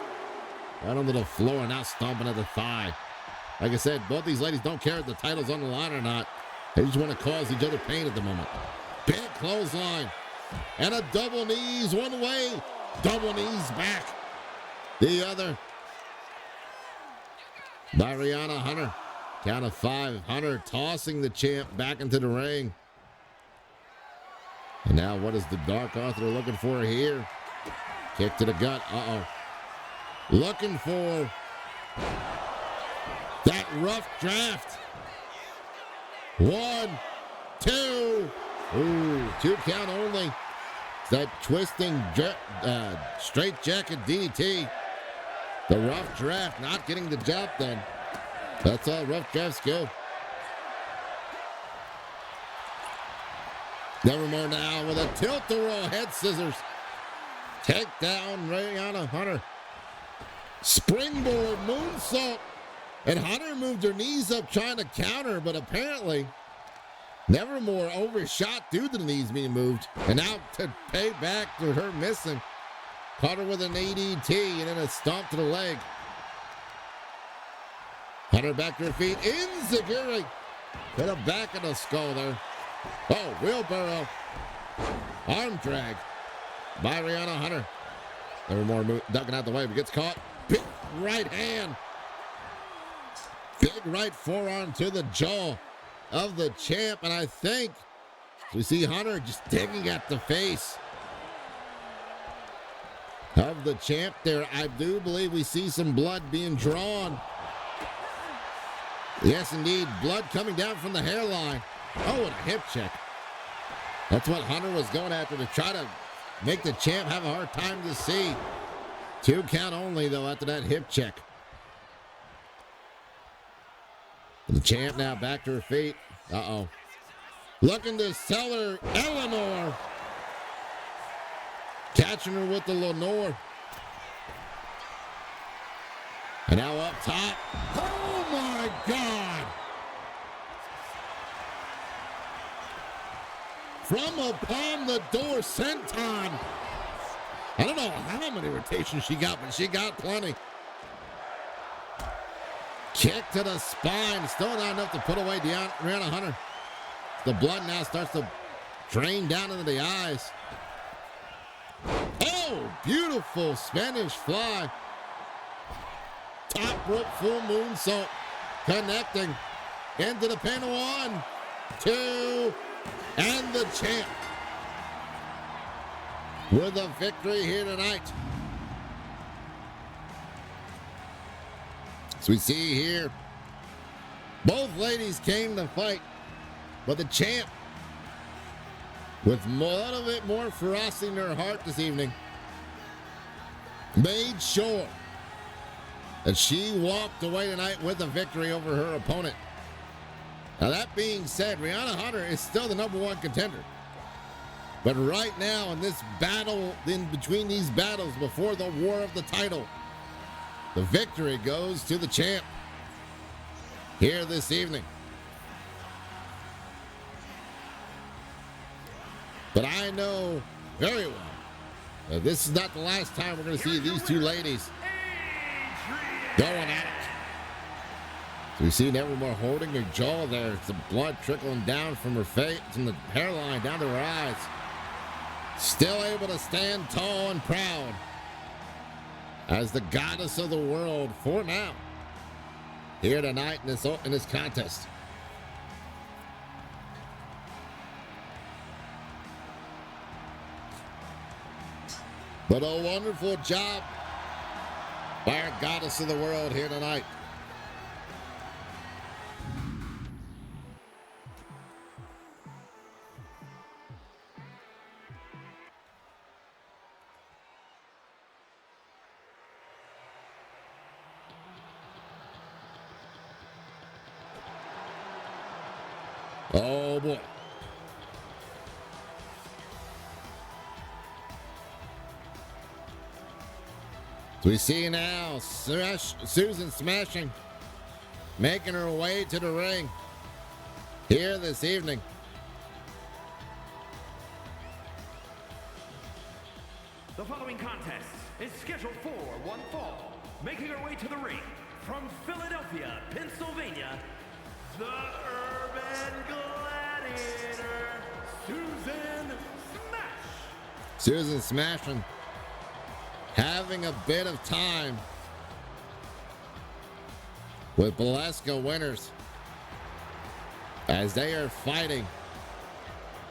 Right onto the floor, now stomping at the thigh. Like I said, both these ladies don't care if the title's on the line or not. They just want to cause each other pain at the moment. Big clothesline. And a double knees one way. Double knees back. The other. By Rihanna Hunter. Count of 5. Hunter tossing the champ back into the ring. And now what is the Dark Arthur looking for here? Kick to the gut. Uh-oh. Looking for that rough draft. 1, 2. Ooh, 2 count only. That twisting straight jacket DDT. The rough draft not getting the job done. That's all rough drafts go. Nevermore now with a tilt-a-roll head scissors. Take down Rihanna Hunter. Springboard moonsault. And Hunter moved her knees up trying to counter, but apparently Nevermore overshot due to the knees being moved. And now to pay back to her missing. Caught her with an ADT and then a stomp to the leg. Hunter back to her feet. Enziguri to the back of the skull there. Oh, wheelbarrow. Arm drag by Rihanna Hunter. Nevermore ducking out the way, but gets caught. Big right hand. Big right forearm to the jaw of the champ. And I think we see Hunter just digging at the face of the champ there. I do believe we see some blood being drawn. Yes, indeed. Blood coming down from the hairline. Oh, and a hip check. That's what Hunter was going after, to try to make the champ have a hard time to see. 2 count only, though, after that hip check. The champ now back to her feet. Uh-oh. Looking to sell her Eleanor. Catching her with the Lenore. And now up top. Oh, my God. From upon the door, senton. I don't know how many rotations she got, but she got plenty. Kick to the spine. Still not enough to put away Rihanna Hunter. The blood now starts to drain down into the eyes. Oh, beautiful Spanish fly. Top rope full moonsault. Connecting into the pin. 1, 2, and the champ with a victory here tonight. So we see here, both ladies came to fight, but the champ, with a little bit more ferocity in her heart this evening, made sure that she walked away tonight with a victory over her opponent. Now, that being said, Rihanna Hunter is still the #1 contender. But right now, in this battle, in between these battles before the war of the title, the victory goes to the champ here this evening. But I know very well that this is not the last time we're going to see these two ladies going at it. So we see Nevermore holding her jaw there. It's the blood trickling down from her face, from the hairline down to her eyes. Still able to stand tall and proud as the goddess of the world for now here tonight in this contest. But a wonderful job by our goddess of the world here tonight. Oh boy. So we see now Susan smashing, making her way to the ring here this evening. The following contest is scheduled for one fall. Making her way to the ring from Philadelphia, Pennsylvania, the Urban Gladiator, Susan Smash. Susan smashing, having a bit of time with Belasco winners as they are fighting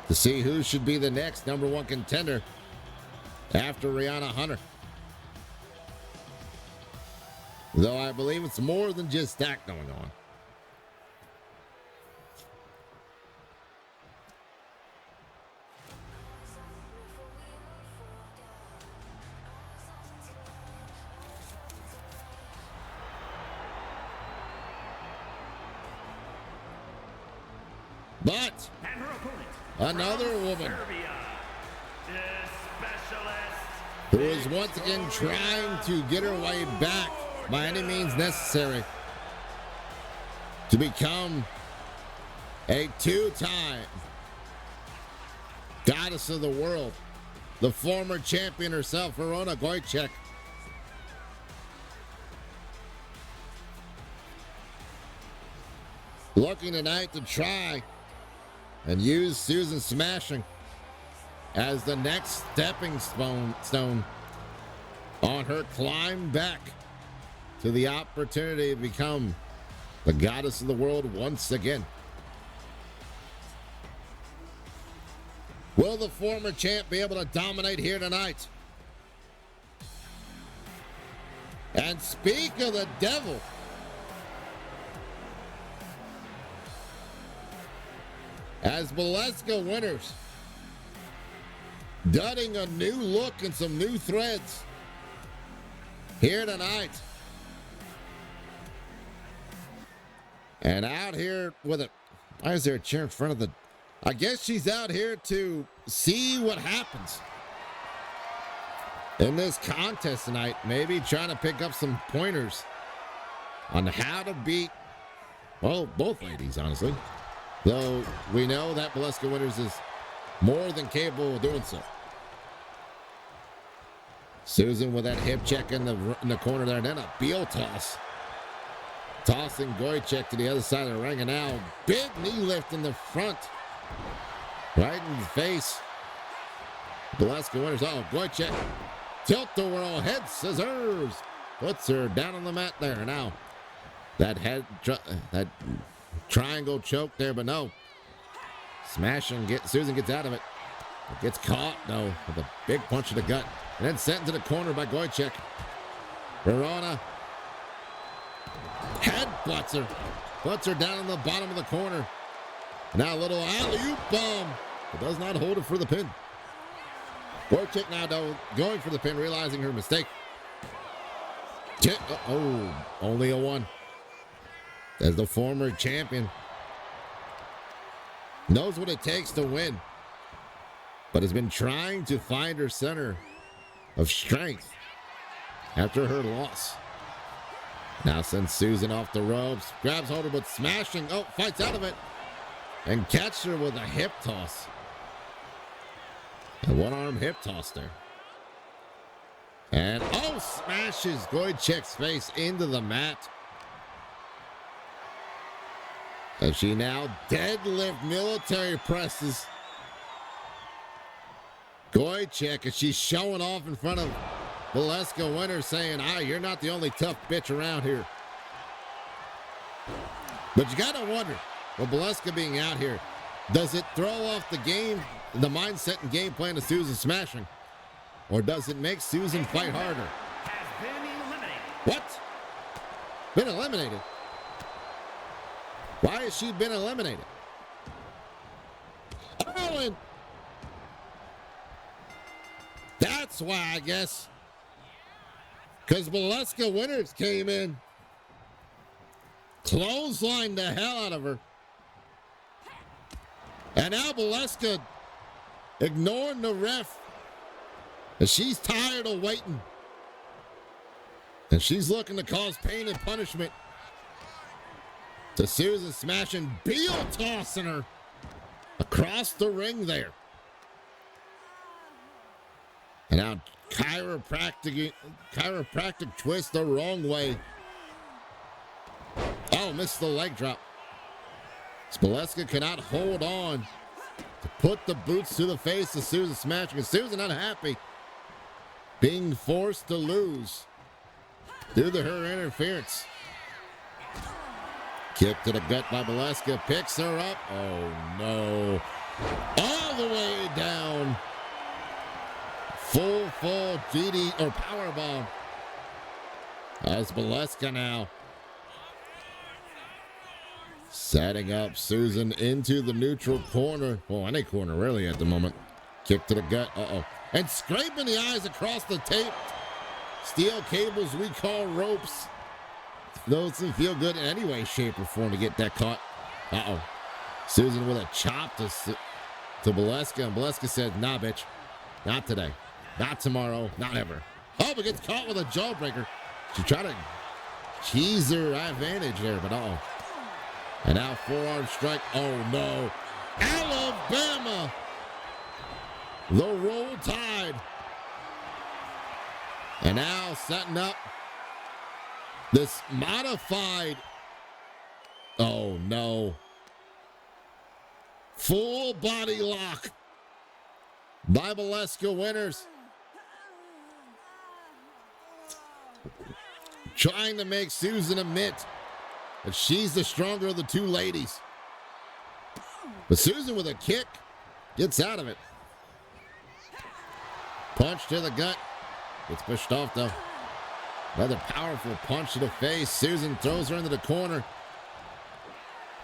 to see who should be the next #1 contender after Rihanna Hunter. Though I believe it's more than just that going on. But And her opponent, another from woman Serbia, the specialist, who is once again trying to get her way back by any means necessary to become a two-time goddess of the world, the former champion herself, Verona Gojcek. Looking tonight to try and use Susan smashing as the next stepping stone on her climb back to the opportunity to become the goddess of the world once again. Will the former champ be able to dominate here tonight? And speak of the devil, as Belasco winners, dudding a new look and some new threads here tonight. And out here with it. Why is there a chair in front of the... I guess she's out here to see what happens in this contest tonight. Maybe trying to pick up some pointers on how to beat, well, both ladies, honestly. Though we know that Belasco Winners is more than capable of doing so. Susan with that hip check in the corner there, and then a heel toss. Tossing Gojcek to the other side of the ring, and now big knee lift in the front. Right in the face. Belasco Winners. Oh, Gojcek. Tilt-a-whirl head scissors. Puts her down on the mat there. Now, that triangle choke there, but no. Smashing, Susan gets out of it. Gets caught, though, with a big punch to the gut. And then sent into the corner by Gojcek. Verona headbutts her. Puts her down in the bottom of the corner. Now a little alley-oop bomb. But does not hold it for the pin. Gojcek now, though, going for the pin, realizing her mistake. Oh, only a one. As the former champion Knows what it takes to win, but has been trying to find her center of strength after her loss. Now sends Susan off the ropes, grabs hold of it, smashing, fights out of it, and catches her with a hip toss. A one-arm hip toss there. And, smashes Goychek's face into the mat. As she now deadlift military presses Goychek as she's showing off in front of Valeska Winter, saying, you're not the only tough bitch around here. But you got to wonder, with Valeska being out here, does it throw off the mindset and game plan of Susan smashing? Or does it make Susan fight harder? Has been eliminated. What? Been eliminated? Why has she been eliminated? And that's why, I guess. Because Valeska Winters came in, clotheslined the hell out of her. And now Valeska ignoring the ref. And she's tired of waiting. And she's looking to cause pain and punishment to Susan, smashing, Beal tossing her across the ring there. And now chiropractic twist the wrong way. Missed the leg drop. Valeska cannot hold on to put the boots to the face of Susan smashing. And Susan unhappy, being forced to lose due to her interference. Kick to the gut by Valeska, picks her up. Oh no. All the way down. Full GD or powerbomb. As Valeska now setting up Susan into the neutral corner. Any corner really at the moment. Kick to the gut. And scraping the eyes across the tape. Steel cables we call ropes. Doesn't feel good in any way, shape, or form to get that caught. Susan with a chop to Valeska. And Valeska said, nah, bitch. Not today. Not tomorrow. Not ever. But gets caught with a jawbreaker. She tried to tease her advantage there, but And now forearm strike. Oh, no. Alabama. The Roll Tide. And now setting up this modified. Oh, no. Full body lock by Valeska Winters. Trying to make Susan admit that she's the stronger of the two ladies. But Susan with a kick gets out of it. Punch to the gut. Gets pushed off though. Another powerful punch to the face. Susan throws her into the corner.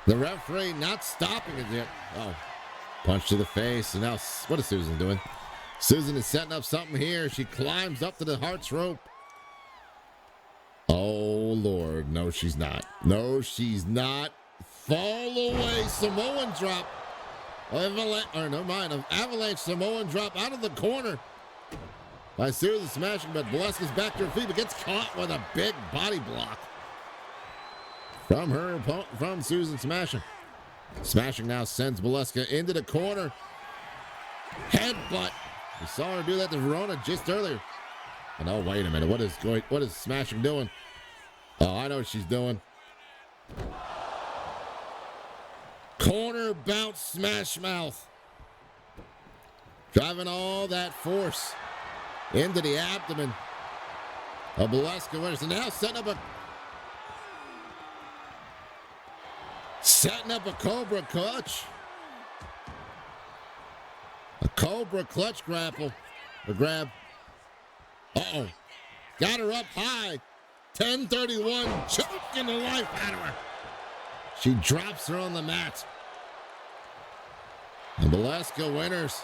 The referee not stopping it yet. Punch to the face. And now what is Susan doing? Susan is setting up something here. She climbs up to the Hearts rope. Oh, Lord. No, she's not. No, she's not. Fall away. Samoan drop. Avalanche Samoan drop out of the corner by Susan smashing, but Valeska's back to her feet, but gets caught with a big body block from Susan smashing. Smashing now sends Valeska into the corner. Headbutt. We saw her do that to Verona just earlier. And wait a minute. What is smashing doing? I know what she's doing. Corner bounce smash mouth. Driving all that force into the abdomen of Valeska Winters. And now setting up a Cobra clutch. A Cobra clutch grab. Got her up high. 1031, choking the life out of her. She drops her on the mat. And Valeska Winters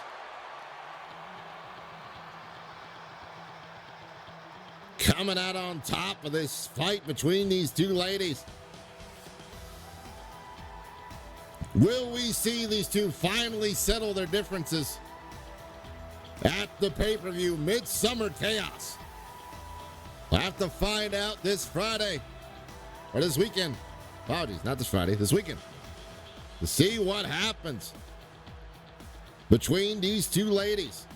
coming out on top of this fight between these two ladies. Will we see these two finally settle their differences at the pay-per-view Midsummer Chaos? We'll have to find out this Friday, or this weekend. Apologies, not this Friday, this weekend. To see what happens between these two ladies.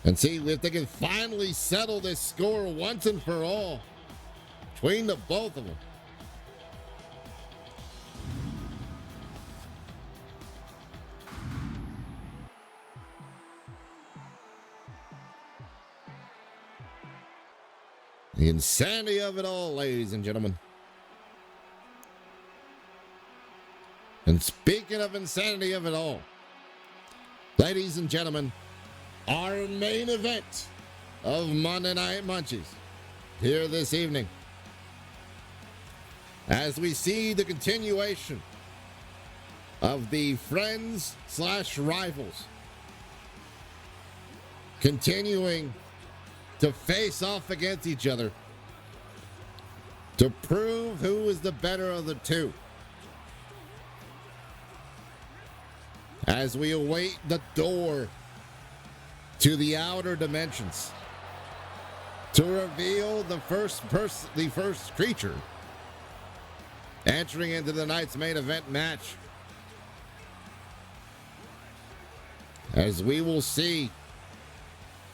And see if they can finally settle this score once and for all between the both of them. The insanity of it all, ladies and gentlemen. And speaking of insanity of it all, ladies and gentlemen, our main event of Monday Night Munchies here this evening, as we see the continuation of the friends/rivals continuing to face off against each other to prove who is the better of the two. As we await the door to the outer dimensions to reveal the first creature entering into the night's main event match, as we will see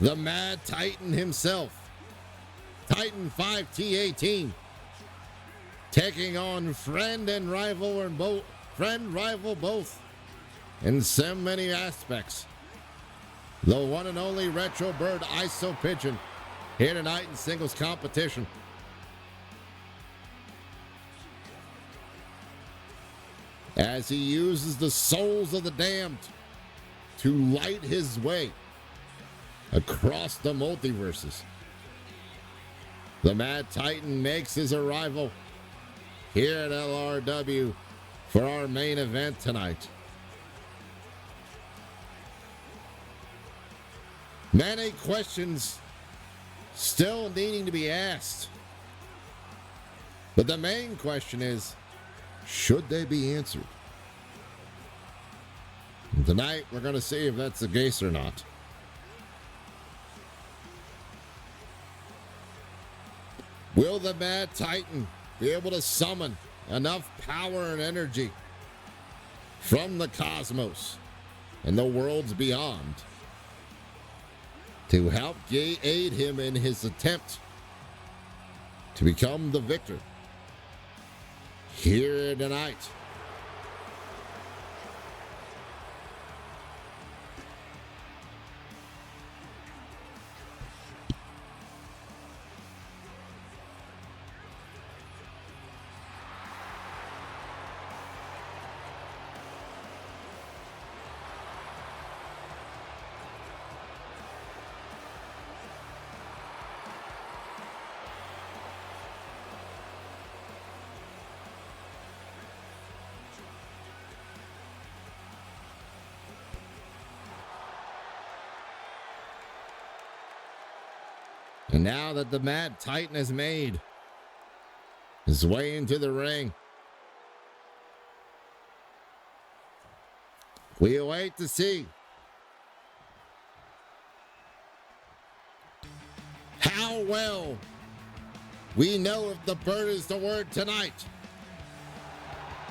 the Mad Titan himself, Titan 5T18, taking on friend rival both in so many aspects, the one and only Retro Bird ISO Pigeon, here tonight in singles competition. As he uses the souls of the damned to light his way across the multiverses. The Mad Titan makes his arrival here at LRW for our main event tonight. Many questions still needing to be asked. But the main question is, should they be answered? And tonight, we're going to see if that's the case or not. Will the Mad Titan be able to summon enough power and energy from the cosmos and the worlds beyond to help aid him in his attempt to become the victor here tonight? And now that the Mad Titan has made his way into the ring, we await to see how well we know if the bird is the word tonight.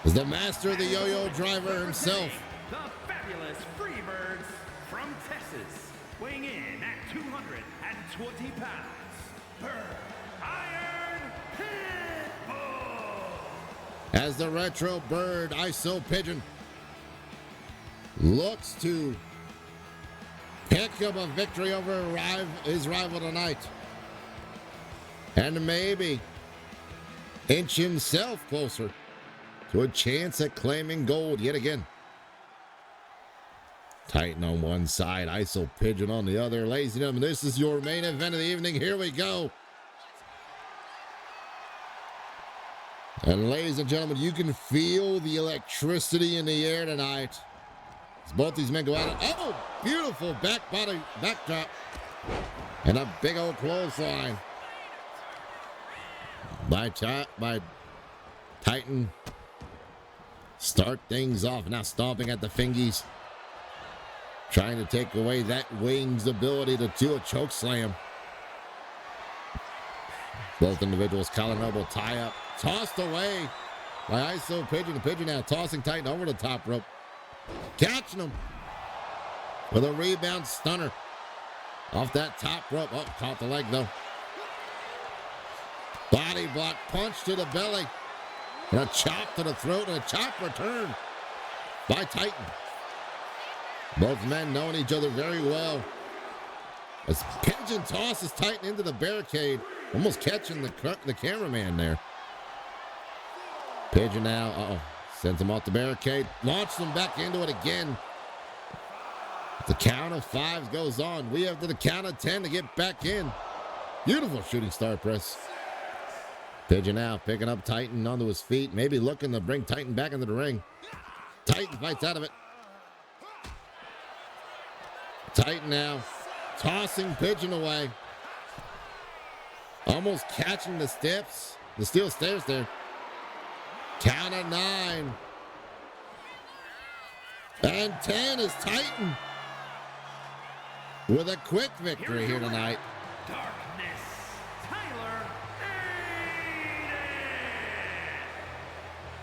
As the master of the yo-yo driver himself, the fabulous Freebirds from Texas, weighing in at 220 pounds, her Iron Pitbull. As the Retro Bird ISO Pigeon looks to pick up a victory over his rival tonight, and maybe inch himself closer to a chance at claiming gold yet again. Titan on one side, ISO Pigeon on the other. Ladies and gentlemen, this is your main event of the evening. Here we go. And ladies and gentlemen, you can feel the electricity in the air tonight as both these men go at it. Oh, beautiful backdrop. And a big old clothesline by Titan start things off. Now stomping at the fingies. Trying to take away that wing's ability to do a choke slam. Both individuals collar and elbow tie up. Tossed away by ISO Pigeon. Pigeon now tossing Titan over the top rope. Catching him with a rebound stunner off that top rope. Oh, caught the leg though. Body block punch to the belly. And a chop to the throat and a chop return by Titan. Both men knowing each other very well. As Pigeon tosses Titan into the barricade, almost catching the cameraman there. Pigeon now, sends him off the barricade, launches him back into it again. The count of 5 goes on. We have to the count of 10 to get back in. Beautiful shooting star press. Pigeon now picking up Titan onto his feet, maybe looking to bring Titan back into the ring. Titan fights out of it. Titan now tossing Pigeon away. Almost catching the steps. The steel stairs there. Count of 9. And 10 is Titan with a quick victory here tonight. Darkness, Tyler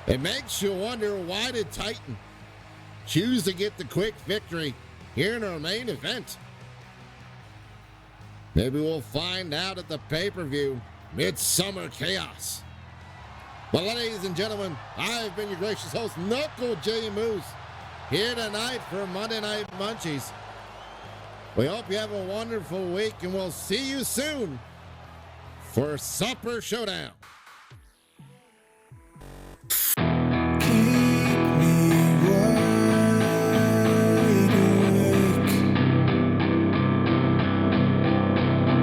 Aiden. It makes you wonder, why did Titan choose to get the quick victory here in our main event? Maybe we'll find out at the pay-per-view, Midsummer Chaos. But ladies and gentlemen, I've been your gracious host, Knuckle J Moose, here tonight for Monday Night Munchies. We hope you have a wonderful week, and we'll see you soon for Supper Showdown.